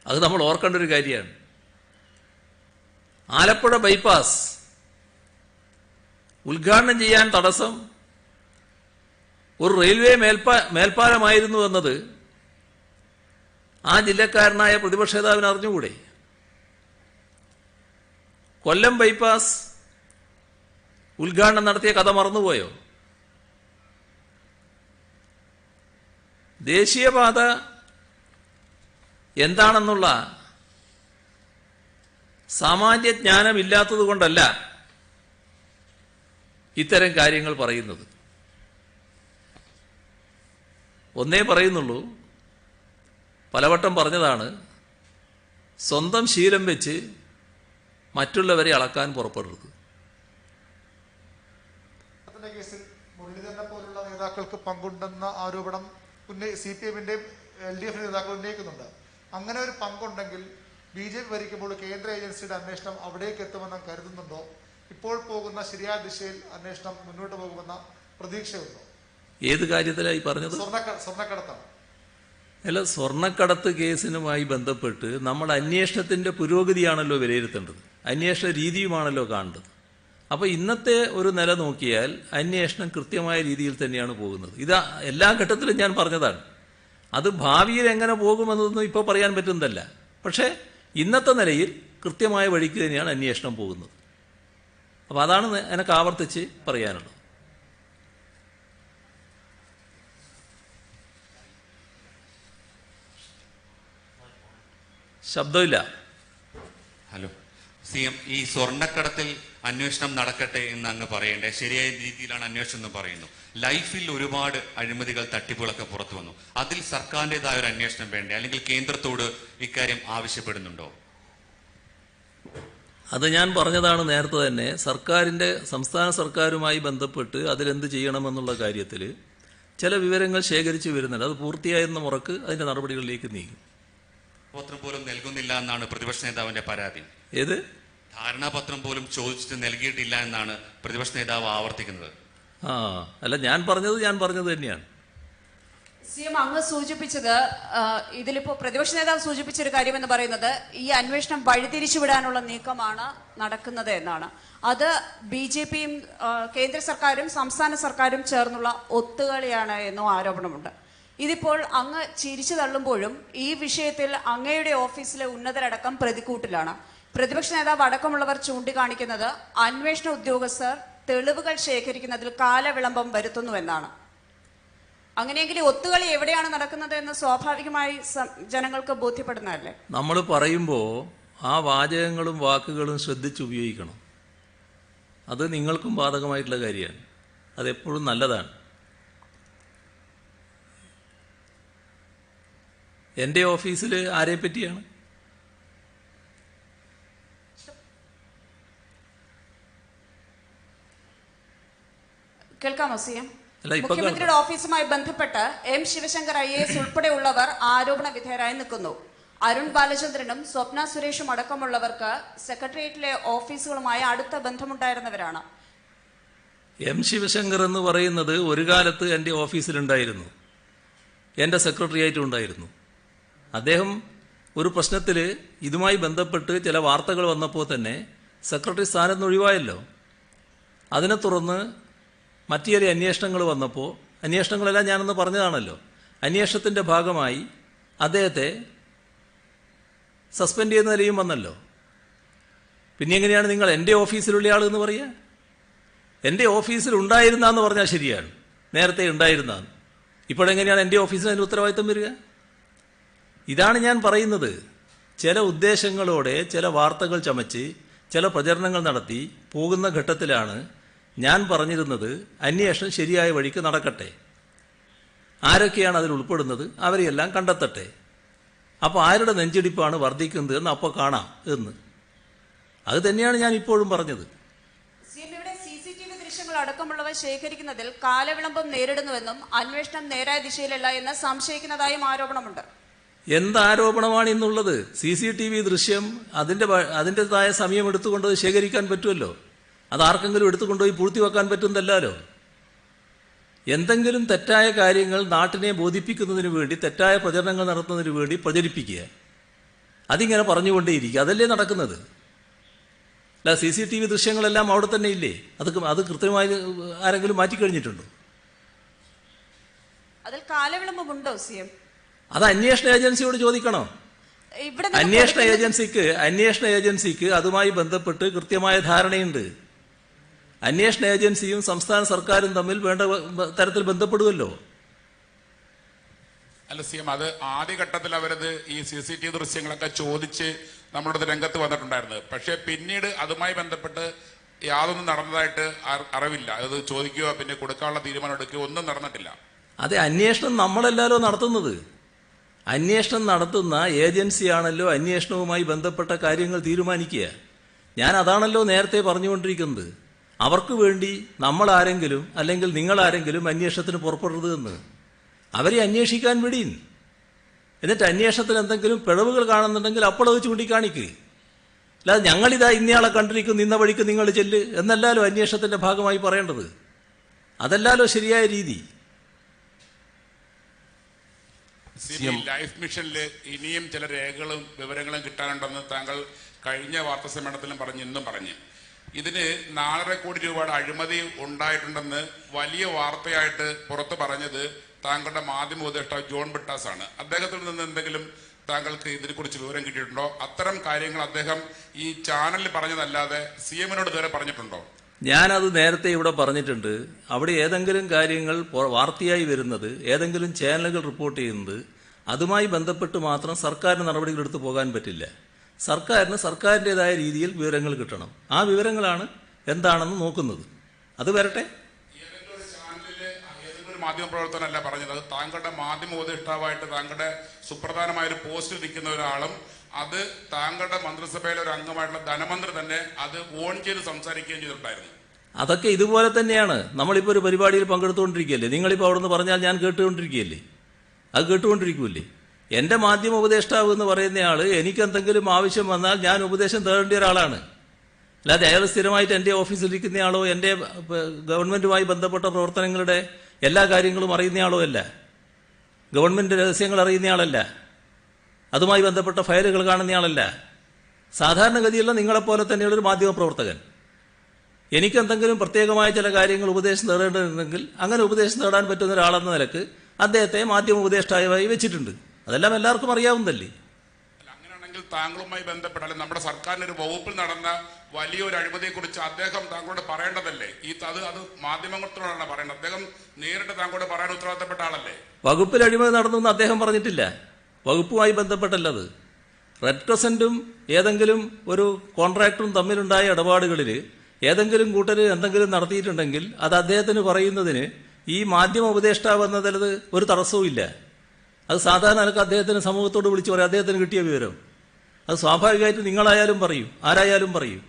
അത് നമ്മൾ ഓർക്കേണ്ട ഒരു കാര്യമാണ്. ആലപ്പുഴ ബൈപ്പാസ് ഉദ്ഘാടനം ചെയ്യാൻ തടസ്സം ഒരു റെയിൽവേ മേൽപ്പാലമായിരുന്നു എന്നത് ആ ജില്ലക്കാരനായ പ്രതിപക്ഷ നേതാവിന് അറിഞ്ഞുകൂടെ? കൊല്ലം ബൈപ്പാസ് ഉദ്ഘാടനം നടത്തിയ കഥ മറന്നുപോയോ? ദേശീയപാത എന്താണെന്നുള്ള സാമാന്യ ജ്ഞാനമില്ലാത്തത് കൊണ്ടല്ല ഇത്തരം കാര്യങ്ങൾ പറയുന്നത്. ഒന്നേ പറയുന്നുള്ളൂ, പലവട്ടം പറഞ്ഞതാണ്, സ്വന്തം ശീലം വെച്ച് മറ്റുള്ളവരെ അളക്കാൻ പുറപ്പെടരുത്. കേസിൽ മുരളീധരനെ പോലുള്ള നേതാക്കൾക്ക് പങ്കുണ്ടെന്ന ആരോപണം CPM-ന്റെയും LDF നേതാക്കൾ ഉന്നയിക്കുന്നുണ്ട്. അങ്ങനെ ഒരു പങ്കുണ്ടെങ്കിൽ BJP ഭരിക്കുമ്പോൾ കേന്ദ്ര ഏജൻസിയുടെ അന്വേഷണം അവിടേക്ക് എത്തുമെന്ന് കരുതുന്നുണ്ടോ? ഇപ്പോൾ പോകുന്ന ശരിയായ ദിശയിൽ അന്വേഷണം മുന്നോട്ട് പോകുമെന്ന പ്രതീക്ഷയുണ്ടോ? ഏത് കാര്യത്തിലായി പറഞ്ഞത്? സ്വർണ്ണക്കടത്താണ്. അല്ല, സ്വർണ്ണക്കടത്ത് കേസിനുമായി ബന്ധപ്പെട്ട് നമ്മൾ അന്വേഷണത്തിന്റെ പുരോഗതിയാണല്ലോ വിലയിരുത്തേണ്ടത്, അന്വേഷണ രീതിയുമാണല്ലോ കാണേണ്ടത്. അപ്പോൾ ഇന്നത്തെ ഒരു നില നോക്കിയാൽ അന്വേഷണം കൃത്യമായ രീതിയിൽ തന്നെയാണ് പോകുന്നത്. ഇത് എല്ലാ ഘട്ടത്തിലും ഞാൻ പറഞ്ഞതാണ്. അത് ഭാവിയിൽ എങ്ങനെ പോകുമെന്നതൊന്നും ഇപ്പോൾ പറയാൻ പറ്റുന്നതല്ല. പക്ഷേ ഇന്നത്തെ നിലയിൽ കൃത്യമായ വഴിക്ക് തന്നെയാണ് അന്വേഷണം പോകുന്നത്. അപ്പോൾ അതാണ് എനിക്ക് ആവർത്തിച്ച് പറയാനുള്ളത്. ശബ്ദമില്ല. ഹലോ CM, ഈ സ്വർണ്ണക്കടത്തിൽ അന്വേഷണം നടക്കട്ടെ എന്ന് അങ്ങ് പറയണ്ടേ? ശരിയായ രീതിയിലാണ് അന്വേഷണം എന്ന് പറയുന്നു. ലൈഫിൽ ഒരുപാട് അഴിമതികൾ, തട്ടിപ്പുകളൊക്കെ പുറത്തു വന്നു. അതിൽ സർക്കാരിൻ്റെതായ ഒരു അന്വേഷണം വേണ്ടേ? അല്ലെങ്കിൽ കേന്ദ്രത്തോട് ഇക്കാര്യം ആവശ്യപ്പെടുന്നുണ്ടോ? അത് ഞാൻ പറഞ്ഞതാണ് നേരത്തെ തന്നെ. സംസ്ഥാന സർക്കാരുമായി ബന്ധപ്പെട്ട് അതിലെന്ത് ചെയ്യണമെന്നുള്ള കാര്യത്തിൽ ചില വിവരങ്ങൾ ശേഖരിച്ചു വരുന്നുണ്ട്. അത് പൂർത്തിയായെന്ന മുറക്ക് അതിന്റെ നടപടികളിലേക്ക് നീങ്ങും. പത്രം പോലും നൽകുന്നില്ല എന്നാണ് പ്രതിപക്ഷ നേതാവിന്റെ പരാതി. ഏത്? ധാരണാപത്രം പോലും ചോദിച്ചിട്ട് നൽകിയിട്ടില്ല എന്നാണ് പ്രതിപക്ഷ നേതാവ് ആവർത്തിക്കുന്നത്. അല്ല, ഞാൻ പറഞ്ഞത് തന്നെയാണ്. CM, അങ്ങ് സൂചിപ്പിച്ചത്, ഇതിലിപ്പോ പ്രതിപക്ഷ നേതാവ് സൂചിപ്പിച്ചൊരു കാര്യമെന്ന് പറയുന്നത് ഈ അന്വേഷണം വഴിതിരിച്ചുവിടാനുള്ള നീക്കമാണ് നടക്കുന്നത് എന്നാണ്. അത് BJPയും കേന്ദ്ര സർക്കാരും സംസ്ഥാന സർക്കാരും ചേർന്നുള്ള ഒത്തുകളിയാണ് എന്നും ആരോപണമുണ്ട്. ഇതിപ്പോൾ അങ്ങ് ചിരിച്ചു തള്ളുമ്പോഴും ഈ വിഷയത്തിൽ അങ്ങയുടെ ഓഫീസിലെ ഉന്നതരടക്കം പ്രതിക്കൂട്ടിലാണ്. പ്രതിപക്ഷ നേതാവ് അടക്കമുള്ളവർ ചൂണ്ടിക്കാണിക്കുന്നത് അന്വേഷണ ഉദ്യോഗസ്ഥർ തെളിവുകൾ ശേഖരിക്കുന്നതിൽ കാലവിളംബം വരുത്തുന്നുവെന്നാണ്. അങ്ങനെയെങ്കിൽ ഒത്തുകളി എവിടെയാണ് നടക്കുന്നത് എന്ന് സ്വാഭാവികമായി ജനങ്ങൾക്ക് ബോധ്യപ്പെടുന്നതല്ലേ? നമ്മൾ പറയുമ്പോൾ ആ വാചകങ്ങളും വാക്കുകളും ശ്രദ്ധിച്ച് ഉപയോഗിക്കണം. അത് നിങ്ങൾക്കും ബാധകമായിട്ടുള്ള കാര്യമാണ്. അതെപ്പോഴും നല്ലതാണ്. എൻ്റെ ഓഫീസിൽ ആരെ പറ്റിയാണ്? കേൾക്കാമോ സിഎം? അല്ല, ഇപ്പൊ മുഖ്യമന്ത്രിയുടെ ഓഫീസുമായി ബന്ധപ്പെട്ട് എം ശിവശങ്കർ IAS ഉൾപ്പെടെയുള്ളവർ ആരോപണ വിധേയരായി നിൽക്കുന്നു. അരുൺ ബാലചന്ദ്രനും സ്വപ്ന സുരേഷും അടക്കമുള്ളവർക്ക് സെക്രട്ടേറിയറ്റിലെ ഓഫീസുകളുമായി അടുത്ത ബന്ധമുണ്ടായിരുന്നവരാണ്. എം ശിവശങ്കർ എന്ന് പറയുന്നത് ഒരു കാലത്ത് എൻ്റെ ഓഫീസിലുണ്ടായിരുന്നു, എൻ്റെ സെക്രട്ടറിയായിട്ടും ഉണ്ടായിരുന്നു. അദ്ദേഹം ഒരു പ്രശ്നത്തിൽ ഇതുമായി ബന്ധപ്പെട്ട് ചില വാർത്തകൾ വന്നപ്പോൾ തന്നെ സെക്രട്ടറി സ്ഥാനത്ത് നിന്ന് ഒഴിവായല്ലോ. അതിനെ തുടർന്ന് മറ്റു ചില അന്വേഷണങ്ങൾ വന്നപ്പോൾ, അന്വേഷണങ്ങളെല്ലാം ഞാനൊന്ന് പറഞ്ഞതാണല്ലോ, അന്വേഷണത്തിൻ്റെ ഭാഗമായി അദ്ദേഹത്തെ സസ്പെൻഡ് ചെയ്യുന്ന നിലയും വന്നല്ലോ. പിന്നെ എങ്ങനെയാണ് നിങ്ങൾ എൻ്റെ ഓഫീസിലുള്ള ആളെന്ന് പറയുക? എൻ്റെ ഓഫീസിൽ ഉണ്ടായിരുന്നെന്ന് പറഞ്ഞാൽ ശരിയാണ്, നേരത്തെ ഉണ്ടായിരുന്നാന്ന്. ഇപ്പോഴെങ്ങനെയാണ് എൻ്റെ ഓഫീസിന് അതിന് ഉത്തരവാദിത്തം വരിക? ഇതാണ് ഞാൻ പറയുന്നത്. ചില ഉദ്ദേശങ്ങളോടെ ചില വാർത്തകൾ ചമച്ച് ചില പ്രചരണങ്ങൾ നടത്തി പോകുന്ന ഘട്ടത്തിലാണ് ഞാൻ പറഞ്ഞിരുന്നത് അന്വേഷണം ശരിയായ വഴിക്ക് നടക്കട്ടെ, ആരൊക്കെയാണ് അതിൽ ഉൾപ്പെടുന്നത് അവരെയെല്ലാം കണ്ടെത്തട്ടെ, അപ്പോൾ ആരുടെ നെഞ്ചിടിപ്പാണ് വർദ്ധിക്കുന്നത് എന്ന് അപ്പോൾ കാണാം എന്ന്. അത് തന്നെയാണ് ഞാൻ ഇപ്പോഴും പറഞ്ഞത്. ഇവിടെ CCTV ദൃശ്യങ്ങൾ അടക്കമുള്ളവ ശേഖരിക്കുന്നതിൽ കാലവിളംബം നേരിടുന്നുവെന്നും അന്വേഷണം നേരായ ദിശയിലല്ല എന്ന് സംശയിക്കുന്നതായും ആരോപണമുണ്ട്. എന്ത് ആരോപണമാണ് ഇന്നുള്ളത്? CCTV ദൃശ്യം അതിൻ്റെതായ സമയം എടുത്തുകൊണ്ട് ശേഖരിക്കാൻ പറ്റുമല്ലോ. അത് ആർക്കെങ്കിലും എടുത്തുകൊണ്ടുപോയി പൂഴ്ത്തി വെക്കാൻ പറ്റുന്നതല്ലോ. എന്തെങ്കിലും തെറ്റായ കാര്യങ്ങൾ നാട്ടിനെ ബോധിപ്പിക്കുന്നതിന് വേണ്ടി, തെറ്റായ പ്രചരണങ്ങൾ നടത്തുന്നതിന് വേണ്ടി പ്രചരിപ്പിക്കുക, അതിങ്ങനെ പറഞ്ഞുകൊണ്ടേയിരിക്കുക, അതല്ലേ നടക്കുന്നത്. അല്ല, CCTV ദൃശ്യങ്ങളെല്ലാം അവിടെ തന്നെ ഇല്ലേ? അത് കൃത്യമായി ആരെങ്കിലും മാറ്റിക്കഴിഞ്ഞിട്ടുണ്ടോ? അതിൽ കാലവിളംബമുണ്ടോ സിഎം? അത് അന്വേഷണ ഏജൻസിയോട് ചോദിക്കണോ? അന്വേഷണ ഏജൻസിക്ക് അതുമായി ബന്ധപ്പെട്ട് കൃത്യമായ ധാരണയുണ്ട്. അന്വേഷണ ഏജൻസിയും സംസ്ഥാന സർക്കാരും തമ്മിൽ വേണ്ട തരത്തിൽ ബന്ധപ്പെടുമല്ലോ. അല്ല സിഎം, അത് ആദ്യഘട്ടത്തിൽ അവരത് ഈ CCTV ദൃശ്യങ്ങളൊക്കെ ചോദിച്ച് നമ്മളുടെ രംഗത്ത് വന്നിട്ടുണ്ടായിരുന്നത്. പക്ഷെ പിന്നീട് അതുമായി ബന്ധപ്പെട്ട് യാതൊന്നും നടന്നതായിട്ട് അറിവില്ല. അത് ചോദിക്കുകയോ പിന്നെ കൊടുക്കാനുള്ള തീരുമാനം എടുക്കുകയോ ഒന്നും നടന്നിട്ടില്ല. അതെ, അന്വേഷണം നമ്മളല്ലല്ലോ നടത്തുന്നത്. അന്വേഷണം നടത്തുന്ന ഏജൻസിയാണല്ലോ അന്വേഷണവുമായി ബന്ധപ്പെട്ട കാര്യങ്ങൾ തീരുമാനിക്കുക. ഞാൻ അതാണല്ലോ നേരത്തെ പറഞ്ഞുകൊണ്ടിരിക്കുന്നത്. അവർക്ക് വേണ്ടി നമ്മളാരെങ്കിലും അല്ലെങ്കിൽ നിങ്ങളാരെങ്കിലും അന്വേഷണത്തിന് പുറപ്പെടരുത് എന്ന്. അവരെ അന്വേഷിക്കാൻ വിടീൻ. എന്നിട്ട് അന്വേഷണത്തിൽ എന്തെങ്കിലും പിഴവുകൾ കാണുന്നുണ്ടെങ്കിൽ അപ്പോൾ അത് ചൂണ്ടിക്കാണിക്കുക. അല്ലാതെ ഞങ്ങളിതാ ഇന്നയാളെ കണ്ടിരിക്കുന്നു, ഇന്ന വഴിക്ക് നിങ്ങൾ ചെല്ല് എന്നല്ലാലോ അന്വേഷണത്തിൻ്റെ ഭാഗമായി പറയേണ്ടത്. അതല്ലാലോ ശരിയായ രീതി. ലൈഫ് മിഷനിൽ ഇനിയും ചില രേഖകളും വിവരങ്ങളും കിട്ടാനുണ്ടെന്ന് താങ്കൾ കഴിഞ്ഞ വാർത്താ സമ്മേളനത്തിലും പറഞ്ഞു, ഇന്നും പറഞ്ഞു. ഇതിന് 4.5 കോടി രൂപയുടെ അഴിമതി ഉണ്ടായിട്ടുണ്ടെന്ന് വലിയ വാർത്തയായിട്ട് പുറത്തു പറഞ്ഞത് താങ്കളുടെ മാധ്യമ ഉപദേഷ്ടാവ് ജോൺ ബ്രിട്ടാസ് ആണ്. അദ്ദേഹത്തിൽ നിന്ന് എന്തെങ്കിലും താങ്കൾക്ക് ഇതിനെക്കുറിച്ച് വിവരം കിട്ടിയിട്ടുണ്ടോ? അത്തരം കാര്യങ്ങൾ അദ്ദേഹം ഈ ചാനലിൽ പറഞ്ഞതല്ലാതെ CMനോട് ഇതുവരെ പറഞ്ഞിട്ടുണ്ടോ? ഞാനത് നേരത്തെ ഇവിടെ പറഞ്ഞിട്ടുണ്ട്. അവിടെ ഏതെങ്കിലും കാര്യങ്ങൾ വാർത്തയായി വരുന്നത്, ഏതെങ്കിലും ചാനലുകൾ റിപ്പോർട്ട് ചെയ്യുന്നത്, അതുമായി ബന്ധപ്പെട്ട് മാത്രം സർക്കാരിന് നടപടികളെടുത്ത് പോകാൻ പറ്റില്ല. സർക്കാരിന് സർക്കാരിൻ്റെതായ രീതിയിൽ വിവരങ്ങൾ കിട്ടണം. ആ വിവരങ്ങളാണ് എന്താണെന്ന് നോക്കുന്നത്. അത് വരട്ടെ. ഏതൊരു മാധ്യമ പ്രവർത്തനമല്ല പറഞ്ഞത്, അത് താങ്കളുടെ മാധ്യമ ഉപദേഷ്ടാവായിട്ട് താങ്കളുടെ സുപ്രധാനമായ ഒരു പോസ്റ്റിൽ നിൽക്കുന്ന ഒരാളും അത് താങ്കളുടെ മന്ത്രിസഭയിലെ ഒരു അംഗമായിട്ടുള്ള ധനമന്ത്രി തന്നെ അത് ഓൺ ചെയ്ത് സംസാരിക്കുകയും ചെയ്തിട്ടുണ്ടായിരുന്നു. അതൊക്കെ ഇതുപോലെ തന്നെയാണ്. നമ്മളിപ്പോൾ ഒരു പരിപാടിയിൽ പങ്കെടുത്തുകൊണ്ടിരിക്കുകയല്ലേ, നിങ്ങളിപ്പോൾ അവിടെ നിന്ന് പറഞ്ഞാൽ ഞാൻ കേട്ടുകൊണ്ടിരിക്കുകയല്ലേ, അത് കേട്ടുകൊണ്ടിരിക്കുമല്ലേ. എൻ്റെ മാധ്യമ ഉപദേഷ്ടാവ് എന്ന് പറയുന്നയാൾ എനിക്കെന്തെങ്കിലും ആവശ്യം വന്നാൽ ഞാൻ ഉപദേശം തേടേണ്ട ഒരാളാണ്. അല്ലാതെ അയാൾ സ്ഥിരമായിട്ട് എൻ്റെ ഓഫീസിലിരിക്കുന്നയാളോ എൻ്റെ ഗവൺമെൻറ്റുമായി ബന്ധപ്പെട്ട പ്രവർത്തനങ്ങളുടെ എല്ലാ കാര്യങ്ങളും അറിയുന്നയാളോ അല്ല, ഗവൺമെൻറ് രഹസ്യങ്ങൾ അറിയുന്നയാളല്ല, അതുമായി ബന്ധപ്പെട്ട ഫയലുകൾ കാണുന്നയാളല്ല. സാധാരണഗതിയുള്ള നിങ്ങളെപ്പോലെ തന്നെയുള്ളൊരു മാധ്യമപ്രവർത്തകൻ. എനിക്കെന്തെങ്കിലും പ്രത്യേകമായ ചില കാര്യങ്ങൾ ഉപദേശം തേടേണ്ടതുണ്ടെങ്കിൽ അങ്ങനെ ഉപദേശം തേടാൻ പറ്റുന്ന ഒരാളെന്ന നിലക്ക് അദ്ദേഹത്തെ മാധ്യമ ഉപദേഷ്ടാവായി വെച്ചിട്ടുണ്ട്. അതെല്ലാം എല്ലാവർക്കും അറിയാവുന്നതല്ലേ. അങ്ങനെയാണെങ്കിൽ താങ്കളുമായി ബന്ധപ്പെട്ട അല്ലെങ്കിൽ നമ്മുടെ സർക്കാരിന്റെ ഒരു വകുപ്പിൽ നടന്ന വലിയൊരു അഴിമതിയെക്കുറിച്ച് അദ്ദേഹം താങ്കളോട് പറയേണ്ടതല്ലേ? അത് മാധ്യമങ്ങളോടാണ് പറയേണ്ടത്. അദ്ദേഹം നേരിട്ട് താങ്കളോട് പറയാൻ ഉത്തരവാദിത്തപ്പെട്ട ആളല്ലേ? വകുപ്പിൽ അഴിമതി നടന്നു എന്ന് അദ്ദേഹം പറഞ്ഞിട്ടില്ല. വകുപ്പുമായി ബന്ധപ്പെട്ടല്ലത്. റെഡ് ക്രസൻറ്റും ഏതെങ്കിലും ഒരു കോൺട്രാക്ടറും തമ്മിലുണ്ടായ ഇടപാടുകളിൽ ഏതെങ്കിലും കൂട്ടർ എന്തെങ്കിലും നടത്തിയിട്ടുണ്ടെങ്കിൽ അത് അദ്ദേഹത്തിന് പറയുന്നതിന് ഈ മാധ്യമ ഉപദേഷ്ടാവ് എന്നതിൽ ഒരു തടസ്സവും ഇല്ല. അത് സാധാരണ നിലക്ക് അദ്ദേഹത്തിന് സമൂഹത്തോട് വിളിച്ചു പറയും, അദ്ദേഹത്തിന് കിട്ടിയ വിവരം. അത് സ്വാഭാവികമായിട്ട് നിങ്ങളായാലും പറയും, ആരായാലും പറയും.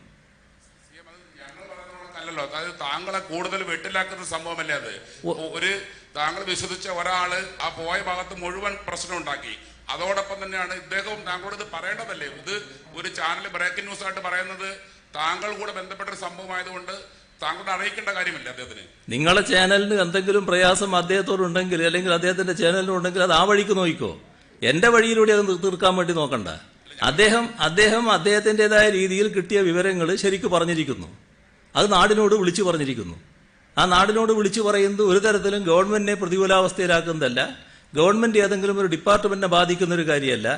അല്ലല്ലോ, അതായത് താങ്കളെ കൂടുതൽ വെട്ടിലാക്കുന്ന സംഭവമല്ലേ അത്. ഒരു താങ്കൾ വിശ്വസിച്ച ഒരാള് ആ പോയ ഭാഗത്ത് മുഴുവൻ പ്രശ്നം ഉണ്ടാക്കി. അതോടൊപ്പം തന്നെയാണ് ഇദ്ദേഹവും താങ്കളോട് ഇത് പറയേണ്ടതല്ലേ. ഇത് ഒരു ചാനൽ ബ്രേക്കിംഗ് ന്യൂസ് ആയിട്ട് പറയുന്നത് താങ്കൾ കൂടെ ബന്ധപ്പെട്ട ഒരു സംഭവമായതുകൊണ്ട് താങ്കളോട് അറിയിക്കേണ്ട കാര്യമില്ല അദ്ദേഹത്തിന്. നിങ്ങളെ ചാനലിന് എന്തെങ്കിലും പ്രയാസം അദ്ദേഹത്തോടുണ്ടെങ്കിൽ അല്ലെങ്കിൽ അദ്ദേഹത്തിന്റെ ചാനലിനുണ്ടെങ്കിൽ അത് ആ വഴിക്ക് നോക്കിക്കോ. എന്റെ വഴിയിലൂടെ അത് തീർക്കാൻ വേണ്ടി നോക്കണ്ട. അദ്ദേഹം അദ്ദേഹത്തിൻ്റെതായ രീതിയിൽ കിട്ടിയ വിവരങ്ങൾ ശരിക്ക് പറഞ്ഞിരിക്കുന്നു. അത് നാടിനോട് വിളിച്ചു പറഞ്ഞിരിക്കുന്നു. ആ നാടിനോട് വിളിച്ചു പറയുന്നത് ഒരു തരത്തിലും ഗവൺമെന്റിനെ പ്രതികൂലാവസ്ഥയിലാക്കുന്നതല്ല, ഗവൺമെന്റ് ഏതെങ്കിലും ഒരു ഡിപ്പാർട്ട്മെന്റിനെ ബാധിക്കുന്ന ഒരു കാര്യമല്ല.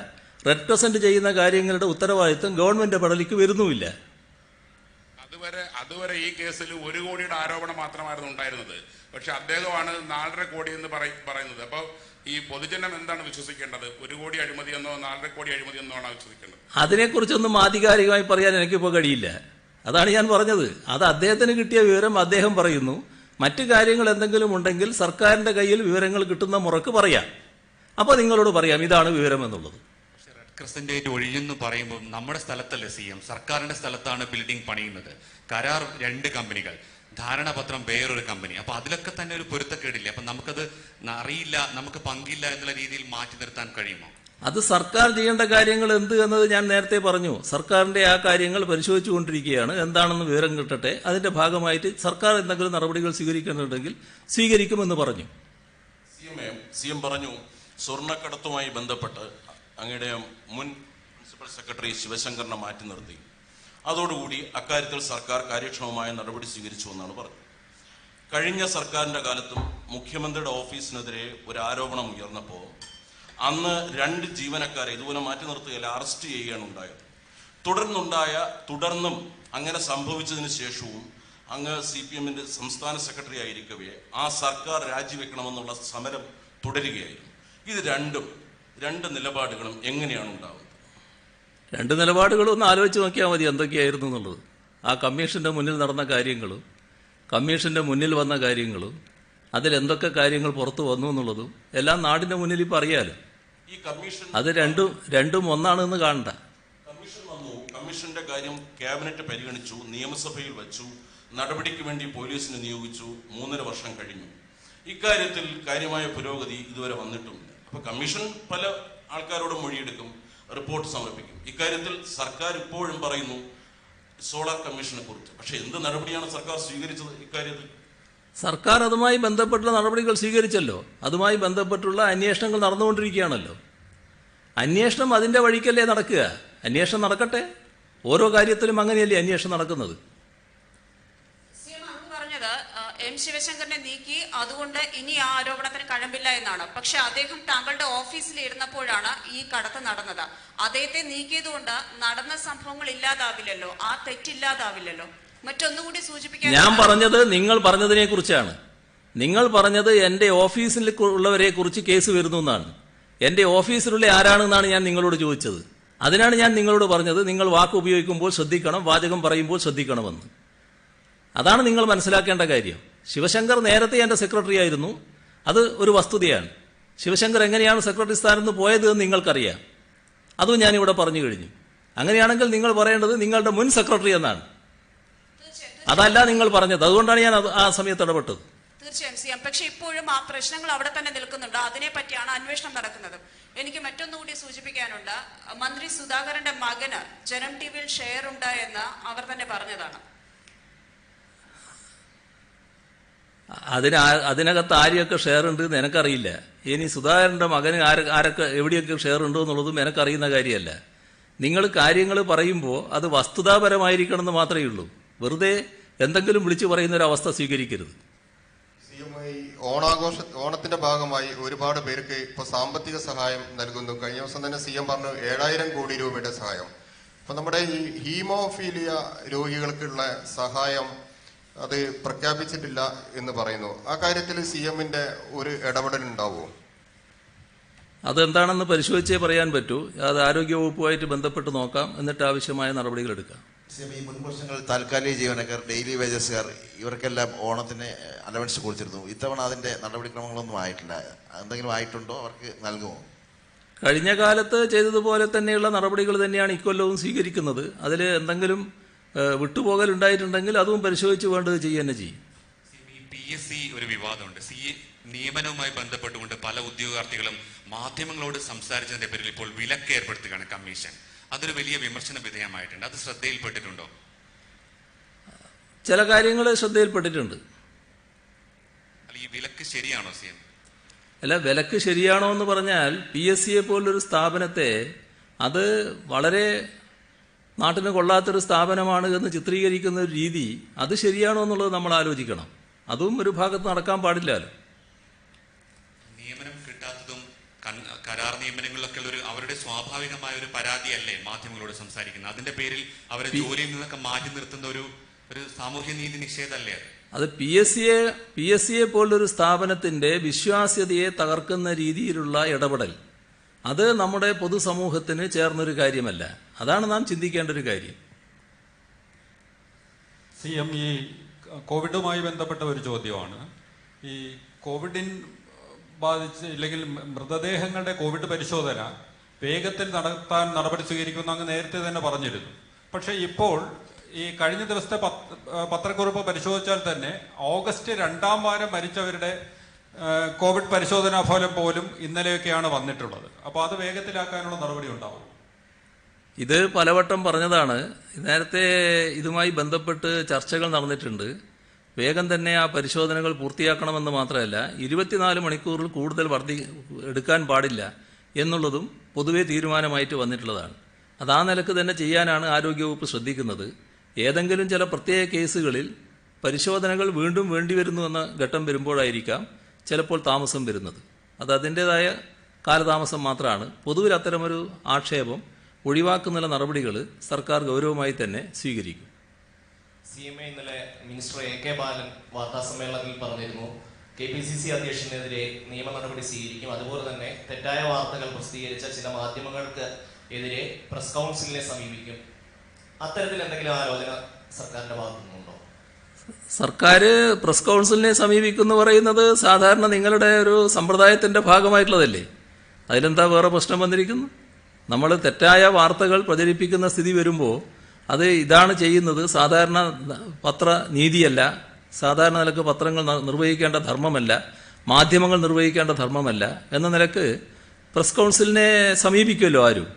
റെഡ് ക്രസന്റ് ചെയ്യുന്ന കാര്യങ്ങളുടെ ഉത്തരവാദിത്വം ഗവൺമെന്റ് പടലിക്ക് വരുന്നുമില്ല. അതുവരെ ഈ കേസിൽ 1 കോടിയുടെ ആരോപണം മാത്രമായിരുന്നു ഉണ്ടായിരുന്നത്. പക്ഷെ അദ്ദേഹമാണ് 4.5 കോടി എന്ന് പറയുന്നത്. അപ്പോൾ ഈ പൊതുജനം എന്താണ് വിശ്വസിക്കേണ്ടത്? 1 കോടി അഴിമതിയെന്നോ 4.5 കോടി അഴിമതിയെന്നോ ആണ് വിശ്വസിക്കേണ്ടത്? അതിനെക്കുറിച്ചൊന്നും ആധികാരികമായി പറയാൻ എനിക്കിപ്പോൾ കഴിയില്ല. അതാണ് ഞാൻ പറഞ്ഞത്. അത് അദ്ദേഹത്തിന് കിട്ടിയ വിവരം അദ്ദേഹം പറയുന്നു. മറ്റു കാര്യങ്ങൾ എന്തെങ്കിലും ഉണ്ടെങ്കിൽ സർക്കാരിന്റെ കയ്യിൽ വിവരങ്ങൾ കിട്ടുന്ന മുറക്ക് പറയാം. അപ്പോൾ നിങ്ങളോട് പറയാം ഇതാണ് വിവരം എന്നുള്ളത്. റെഡ് ക്രസന്റ് ഒഴിഞ്ഞെന്ന് പറയുമ്പോൾ നമ്മുടെ സ്ഥലത്തല്ലേ CM, സർക്കാരിന്റെ സ്ഥലത്താണ് ബിൽഡിംഗ് പണിയുന്നത്. കരാർ 2 കമ്പനികൾ, ധാരണാപത്രം വേറൊരു കമ്പനി. അപ്പൊ അതിലൊക്കെ തന്നെ ഒരു പൊരുത്തക്കേടില്ലേ? അപ്പൊ നമുക്കത് അറിയില്ല, നമുക്ക് പങ്കില്ല എന്നുള്ള രീതിയിൽ മാറ്റി നിർത്താൻ കഴിയുമോ? അത് സർക്കാർ ചെയ്യേണ്ട കാര്യങ്ങൾ എന്ത് എന്നത് ഞാൻ നേരത്തെ പറഞ്ഞു. സർക്കാരിന്റെ ആ കാര്യങ്ങൾ പരിശോധിച്ചുകൊണ്ടിരിക്കുകയാണ്. എന്താണെന്ന് വിവരം കിട്ടട്ടെ. അതിന്റെ ഭാഗമായിട്ട് സർക്കാർ എന്തെങ്കിലും നടപടികൾ സ്വീകരിക്കുന്നുണ്ടെങ്കിൽ സ്വീകരിക്കുമെന്ന് പറഞ്ഞു. CM പറഞ്ഞു, സ്വർണ്ണക്കടത്തുമായി ബന്ധപ്പെട്ട് അങ്ങയുടെ മുൻ പ്രിൻസിപ്പൽ സെക്രട്ടറി ശിവശങ്കറിനെ മാറ്റി നിർത്തി. അതോടുകൂടി അക്കാര്യത്തിൽ സർക്കാർ കാര്യക്ഷമമായ നടപടി സ്വീകരിച്ചു എന്നാണ് പറഞ്ഞത്. കഴിഞ്ഞ സർക്കാരിന്റെ കാലത്തും മുഖ്യമന്ത്രിയുടെ ഓഫീസിനെതിരെ ഒരു ആരോപണം ഉയർന്നപ്പോൾ അന്ന് 2 ജീവനക്കാരെ ഇതുപോലെ മാറ്റി നിർത്തുകയല്ല, അറസ്റ്റ് ചെയ്യുകയാണ് ഉണ്ടായത്. തുടർന്നും അങ്ങനെ സംഭവിച്ചതിന് ശേഷവും അങ്ങ് CPMന്റെ സംസ്ഥാന സെക്രട്ടറി ആയിരിക്കവേ ആ സർക്കാർ രാജിവെക്കണമെന്നുള്ള സമരം തുടരുകയായിരുന്നു. ഇത് രണ്ട് നിലപാടുകളും എങ്ങനെയാണ് ഉണ്ടാവുന്നത്? 2 നിലപാടുകളും ഒന്ന് ആലോചിച്ച് നോക്കിയാൽ മതി എന്തൊക്കെയായിരുന്നു എന്നുള്ളത്. ആ കമ്മീഷന്റെ മുന്നിൽ നടന്ന കാര്യങ്ങളും കമ്മീഷന്റെ മുന്നിൽ വന്ന കാര്യങ്ങളും അതിലെന്തൊക്കെ കാര്യങ്ങൾ പുറത്തു വന്നു എന്നുള്ളതും എല്ലാം നാടിന്റെ മുന്നിൽ ഇപ്പം അറിയാലോ. അത് രണ്ടും ഒന്നാണെന്ന് കാണണ്ട. കമ്മീഷൻ വന്നു, കമ്മീഷന്റെ കാര്യം ക്യാബിനറ്റ് പരിഗണിച്ചു, നിയമസഭയിൽ വെച്ചു, നടപടിക്ക് വേണ്ടി പോലീസിനെ നിയോഗിച്ചു. 3.5 വർഷം കഴിഞ്ഞു. ഇക്കാര്യത്തിൽ കാര്യമായ പുരോഗതി ഇതുവരെ വന്നിട്ടുമില്ല. അപ്പൊ കമ്മീഷൻ പല ആൾക്കാരോടും മൊഴിയെടുക്കും, റിപ്പോർട്ട് സമർപ്പിക്കും. ഇക്കാര്യത്തിൽ സർക്കാർ ഇപ്പോഴും പറയുന്നു സോളാർ കമ്മീഷനെ കുറിച്ച്. പക്ഷെ എന്ത് നടപടിയാണ് സർക്കാർ സ്വീകരിച്ചത് ഇക്കാര്യത്തിൽ? സർക്കാർ അതുമായി ബന്ധപ്പെട്ടുള്ള നടപടികൾ സ്വീകരിച്ചല്ലോ. അതുമായി ബന്ധപ്പെട്ടുള്ള അന്വേഷണങ്ങൾ നടന്നുകൊണ്ടിരിക്കുകയാണല്ലോ. അന്വേഷണം അതിൻ്റെ വഴിക്കല്ലേ നടക്കുക. അന്വേഷണം നടക്കട്ടെ. ഓരോ കാര്യത്തിലും അങ്ങനെയല്ലേ അന്വേഷണം നടക്കുന്നത്. പറഞ്ഞത് M ശിവശങ്കറിനെ നീക്കി, അതുകൊണ്ട് ഇനി ആ ആരോപണത്തിന് കഴമ്പില്ല എന്നാണ്. പക്ഷെ അദ്ദേഹം താങ്കളുടെ ഓഫീസിൽ ഇരുന്നപ്പോഴാണ് ഈ കടത്ത് നടന്നത്. അദ്ദേഹത്തെ നീക്കിയതുകൊണ്ട് നടന്ന സംഭവങ്ങൾ ഇല്ലാതാവില്ലല്ലോ, ആ തെറ്റില്ലാതാവില്ലല്ലോ. മറ്റൊന്നുകൂടി സൂചിപ്പിക്കാൻ ഞാൻ പറഞ്ഞത് നിങ്ങൾ പറഞ്ഞതിനെ കുറിച്ചാണ്. നിങ്ങൾ പറഞ്ഞത് എന്റെ ഓഫീസിൽ ഉള്ളവരെ കുറിച്ച് കേസ് വരുന്നു എന്നാണ്. എന്റെ ഓഫീസിലുള്ള ആരാണെന്നാണ് ഞാൻ നിങ്ങളോട് ചോദിച്ചത്. അതിനാണ് ഞാൻ നിങ്ങളോട് പറഞ്ഞത് നിങ്ങൾ വാക്ക് ഉപയോഗിക്കുമ്പോൾ ശ്രദ്ധിക്കണം, വാചകം പറയുമ്പോൾ ശ്രദ്ധിക്കണമെന്ന്. അതാണ് നിങ്ങൾ മനസ്സിലാക്കേണ്ട കാര്യം. ശിവശങ്കർ നേരത്തെ എന്റെ സെക്രട്ടറി ആയിരുന്നു. അത് ഒരു വസ്തുതയാണ്. ശിവശങ്കർ എങ്ങനെയാണ് സെക്രട്ടറി സ്ഥാനത്ത് നിന്ന് പോയത് എന്ന് നിങ്ങൾക്കറിയാം. അതും ഞാനിവിടെ പറഞ്ഞു കഴിഞ്ഞു. അങ്ങനെയാണെങ്കിൽ നിങ്ങൾ പറയേണ്ടത് നിങ്ങളുടെ മുൻ സെക്രട്ടറി എന്നാണ്. അതല്ല നിങ്ങൾ പറഞ്ഞത്. അതുകൊണ്ടാണ് ഞാൻ ആ സമയത്ത് ഇടപെട്ടത്. തീർച്ചയായും CM. പക്ഷെ ഇപ്പോഴും ആ പ്രശ്നങ്ങൾ അവിടെ തന്നെ നിൽക്കുന്നുണ്ട്. അതിനെ പറ്റിയാണ് അന്വേഷണം നടക്കുന്നത്. എനിക്ക് മറ്റൊന്നുകൂടി സൂചിപ്പിക്കാനുണ്ട്. മന്ത്രി സുധാകരന്റെ മകന് ജനം TVയിൽ ഷെയർ ഉണ്ട് എന്ന് അവർ തന്നെ പറഞ്ഞതാണ്. അതിനകത്ത് ആരെയൊക്കെ ഷെയർ ഉണ്ട് എന്ന് എനിക്കറിയില്ല. ഇനി സുധാകരന്റെ മകന് ആരൊക്കെ എവിടെയൊക്കെ ഷെയർ ഉണ്ടോ എന്നുള്ളതും എനിക്കറിയുന്ന കാര്യമല്ല. നിങ്ങൾ കാര്യങ്ങൾ പറയുമ്പോൾ അത് വസ്തുതാപരമായിരിക്കണം എന്ന് മാത്രമേ ഉള്ളൂ. വെറുതെ എന്തെങ്കിലും വിളിച്ചു പറയുന്ന ഒരു അവസ്ഥ സ്വീകരിക്കരുത്. ഓണത്തിന്റെ ഭാഗമായി ഒരുപാട് പേർക്ക് ഇപ്പൊ സാമ്പത്തിക സഹായം നൽകുന്നു. കഴിഞ്ഞ ദിവസം തന്നെ CM പറഞ്ഞു 7000 കോടി രൂപയുടെ സഹായം. അപ്പൊ നമ്മുടെ ഈ ഹീമോഫീലിയ രോഗികൾക്കുള്ള സഹായം അത് പ്രഖ്യാപിച്ചിട്ടില്ല എന്ന് പറയുന്നു. ആ കാര്യത്തിൽ CMന്റെ ഒരു ഇടപെടൽ ഉണ്ടാവുമോ? അതെന്താണെന്ന് പരിശോധിച്ചേ പറയാൻ പറ്റൂ. അത് ആരോഗ്യവകുപ്പുമായിട്ട് ബന്ധപ്പെട്ട് നോക്കാം, എന്നിട്ട് ആവശ്യമായ നടപടികൾ എടുക്കാം. ഈ മുൻ വർഷങ്ങളിൽ താൽക്കാലിക ജീവനക്കാർ, ഡെയിലി വേജസുകാർ, ഇവർക്കെല്ലാം ഓണത്തിന് അലവൻസ് കൊടുത്തിരുന്നു. ഇത്തവണ അതിന്റെ നടപടിക്രമങ്ങളൊന്നും ആയിട്ടില്ല. എന്തെങ്കിലും ആയിട്ടുണ്ടോ? അവർക്ക് നൽകുമോ? കഴിഞ്ഞ കാലത്ത് ചെയ്തതുപോലെ തന്നെയുള്ള നടപടികൾ തന്നെയാണ് ഇക്കൊല്ലവും സ്വീകരിക്കുന്നത്. അതിൽ എന്തെങ്കിലും വിട്ടുപോകൽ ഉണ്ടായിട്ടുണ്ടെങ്കിൽ അതും പരിശോധിച്ച് വേണ്ടത് ചെയ്യുക തന്നെ ചെയ്യും. PSC ഒരു വിവാദമുണ്ട്. നിയമനവുമായി ബന്ധപ്പെട്ടുകൊണ്ട് പല ഉദ്യോഗാർത്ഥികളും മാധ്യമങ്ങളോട് സംസാരിച്ചതിന്റെ പേരിൽ ഇപ്പോൾ വിലക്ക് ഏർപ്പെടുത്തുകയാണ് കമ്മീഷൻ. അതൊരു വലിയ വിമർശന വിധേയമായിട്ടുണ്ട്. അത് ശ്രദ്ധയിൽപ്പെട്ടിട്ടുണ്ടോ? ചില കാര്യങ്ങൾ ശ്രദ്ധയിൽപ്പെട്ടിട്ടുണ്ട്. ഈ വിലക്ക് ശരിയാണോ CM? അല്ല, വിലക്ക് ശരിയാണോ എന്ന് പറഞ്ഞാൽ PSCയെ പോലൊരു സ്ഥാപനത്തെ അത് വളരെ നാട്ടിന് കൊള്ളാത്തൊരു സ്ഥാപനമാണ് എന്ന് ചിത്രീകരിക്കുന്ന ഒരു രീതി, അത് ശരിയാണോ എന്നുള്ളത് നമ്മൾ ആലോചിക്കണം. അതും ഒരു ഭാഗത്ത് നടക്കാൻ പാടില്ലല്ലോ. നിയമനം കിട്ടാത്തതും കരാർ നിയമനങ്ങളിലൊക്കെ അവരുടെ സ്വാഭാവികമായ ഒരു പരാതിയല്ലേ മാധ്യമങ്ങളോട് സംസാരിക്കുന്നത്? അതിന്റെ പേരിൽ അവരെ ജോലിയിൽ നിന്നൊക്കെ മാറ്റി നിർത്തുന്ന ഒരു സാമൂഹ്യ നീതി നിഷേധമല്ലേ അത്? PSCയെ പോലൊരു സ്ഥാപനത്തിന്റെ വിശ്വാസ്യതയെ തകർക്കുന്ന രീതിയിലുള്ള ഇടപെടൽ, അത് നമ്മുടെ പൊതുസമൂഹത്തിന് ചേർന്നൊരു കാര്യമല്ല. അതാണ് നാം ചിന്തിക്കേണ്ട ഒരു കാര്യം. CM, ഈ കോവിഡുമായി ബന്ധപ്പെട്ട ഒരു ചോദ്യമാണ്. ഈ കോവിഡിൻ ബാധിച്ച് ഇല്ലെങ്കിൽ മൃതദേഹങ്ങളുടെ കോവിഡ് പരിശോധന വേഗത്തിൽ നടത്താൻ നടപടി സ്വീകരിക്കുമെന്ന് അങ്ങ് നേരത്തെ തന്നെ പറഞ്ഞിരുന്നു. പക്ഷേ ഇപ്പോൾ ഈ കഴിഞ്ഞ ദിവസത്തെ പത്രക്കുറിപ്പ് പരിശോധിച്ചാൽ തന്നെ ഓഗസ്റ്റ് 2-ാം വാരം മരിച്ചവരുടെ കോവിഡ് പരിശോധനാ ഫലം പോലും ഇന്നലെയൊക്കെയാണ് വന്നിട്ടുള്ളത്. അപ്പോൾ അത് വേഗത്തിലാക്കാനുള്ള നടപടി ഉണ്ടാവും? ഇത് പലവട്ടം പറഞ്ഞതാണ്. നേരത്തെ ഇതുമായി ബന്ധപ്പെട്ട് ചർച്ചകൾ നടന്നിട്ടുണ്ട്. വേഗം തന്നെ ആ പരിശോധനകൾ പൂർത്തിയാക്കണമെന്ന് മാത്രമല്ല 24 മണിക്കൂറിൽ കൂടുതൽ എടുക്കാൻ പാടില്ല എന്നുള്ളതും പൊതുവെ തീരുമാനമായിട്ട് വന്നിട്ടുള്ളതാണ്. അത് ആ നിലക്ക് തന്നെ ചെയ്യാനാണ് ആരോഗ്യവകുപ്പ് ശ്രദ്ധിക്കുന്നത്. ഏതെങ്കിലും ചില പ്രത്യേക കേസുകളിൽ പരിശോധനകൾ വീണ്ടും വേണ്ടിവരുന്നു എന്ന ഘട്ടം വരുമ്പോഴായിരിക്കാം ചിലപ്പോൾ താമസം വരുന്നത്. അത് അതിൻ്റെതായ കാലതാമസം മാത്രമാണ്. പൊതുവിൽ അത്തരമൊരു ആക്ഷേപം ഒഴിവാക്കുന്ന നടപടികൾ സർക്കാർ ഗൗരവമായി തന്നെ സ്വീകരിക്കും. CMA ഇന്നലെ മിനിസ്റ്റർ AK ബാലൻ വാർത്താസമ്മേളനത്തിൽ പറഞ്ഞിരുന്നു, KPCC അധ്യക്ഷനെതിരെ നിയമ നടപടി സ്വീകരിക്കും. അതുപോലെ തന്നെ തെറ്റായ വാർത്തകൾ പ്രസിദ്ധീകരിച്ച ചില മാധ്യമങ്ങൾക്ക് എതിരെ പ്രസ് കൗൺസിലിനെ സമീപിക്കും. അത്തരത്തിൽ എന്തെങ്കിലും ആലോചന സർക്കാരിന്റെ ഭാഗത്തു നിന്നുണ്ടോ? സർക്കാർ പ്രസ് കൗൺസിലിനെ സമീപിക്കുന്നു പറയുന്നത് സാധാരണ നിങ്ങളുടെ ഒരു സമ്പ്രദായത്തിന്റെ ഭാഗമായിട്ടുള്ളതല്ലേ. അതിലെന്താ വേറെ പ്രശ്നം വന്നിരിക്കുന്നു? നമ്മൾ തെറ്റായ വാർത്തകൾ പ്രചരിപ്പിക്കുന്ന സ്ഥിതി വരുമ്പോൾ അത് ഇതാണ് ചെയ്യുന്നത്. സാധാരണ പത്രനീതിയല്ല, സാധാരണ നിലക്ക് പത്രങ്ങൾ നിർവഹിക്കേണ്ട ധർമ്മമല്ല, മാധ്യമങ്ങൾ നിർവഹിക്കേണ്ട ധർമ്മമല്ല എന്ന നിലക്ക് പ്രസ് കൗൺസിലിനെ സമീപിക്കുമല്ലോ ആരും.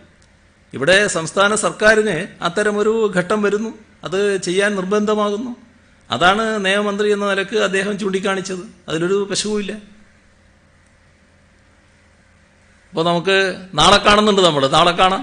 ഇവിടെ സംസ്ഥാന സർക്കാരിന് അത്തരമൊരു ഘട്ടം വരുന്നു, അത് ചെയ്യാൻ നിർബന്ധമാകുന്നു. അതാണ് നിയമമന്ത്രി എന്ന നിലക്ക് അദ്ദേഹം ചൂണ്ടിക്കാണിച്ചത്. അതിലൊരു പശുവുമില്ല. അപ്പോൾ നമുക്ക് നാളെ കാണുന്നുണ്ട്, നാളെ കാണാം.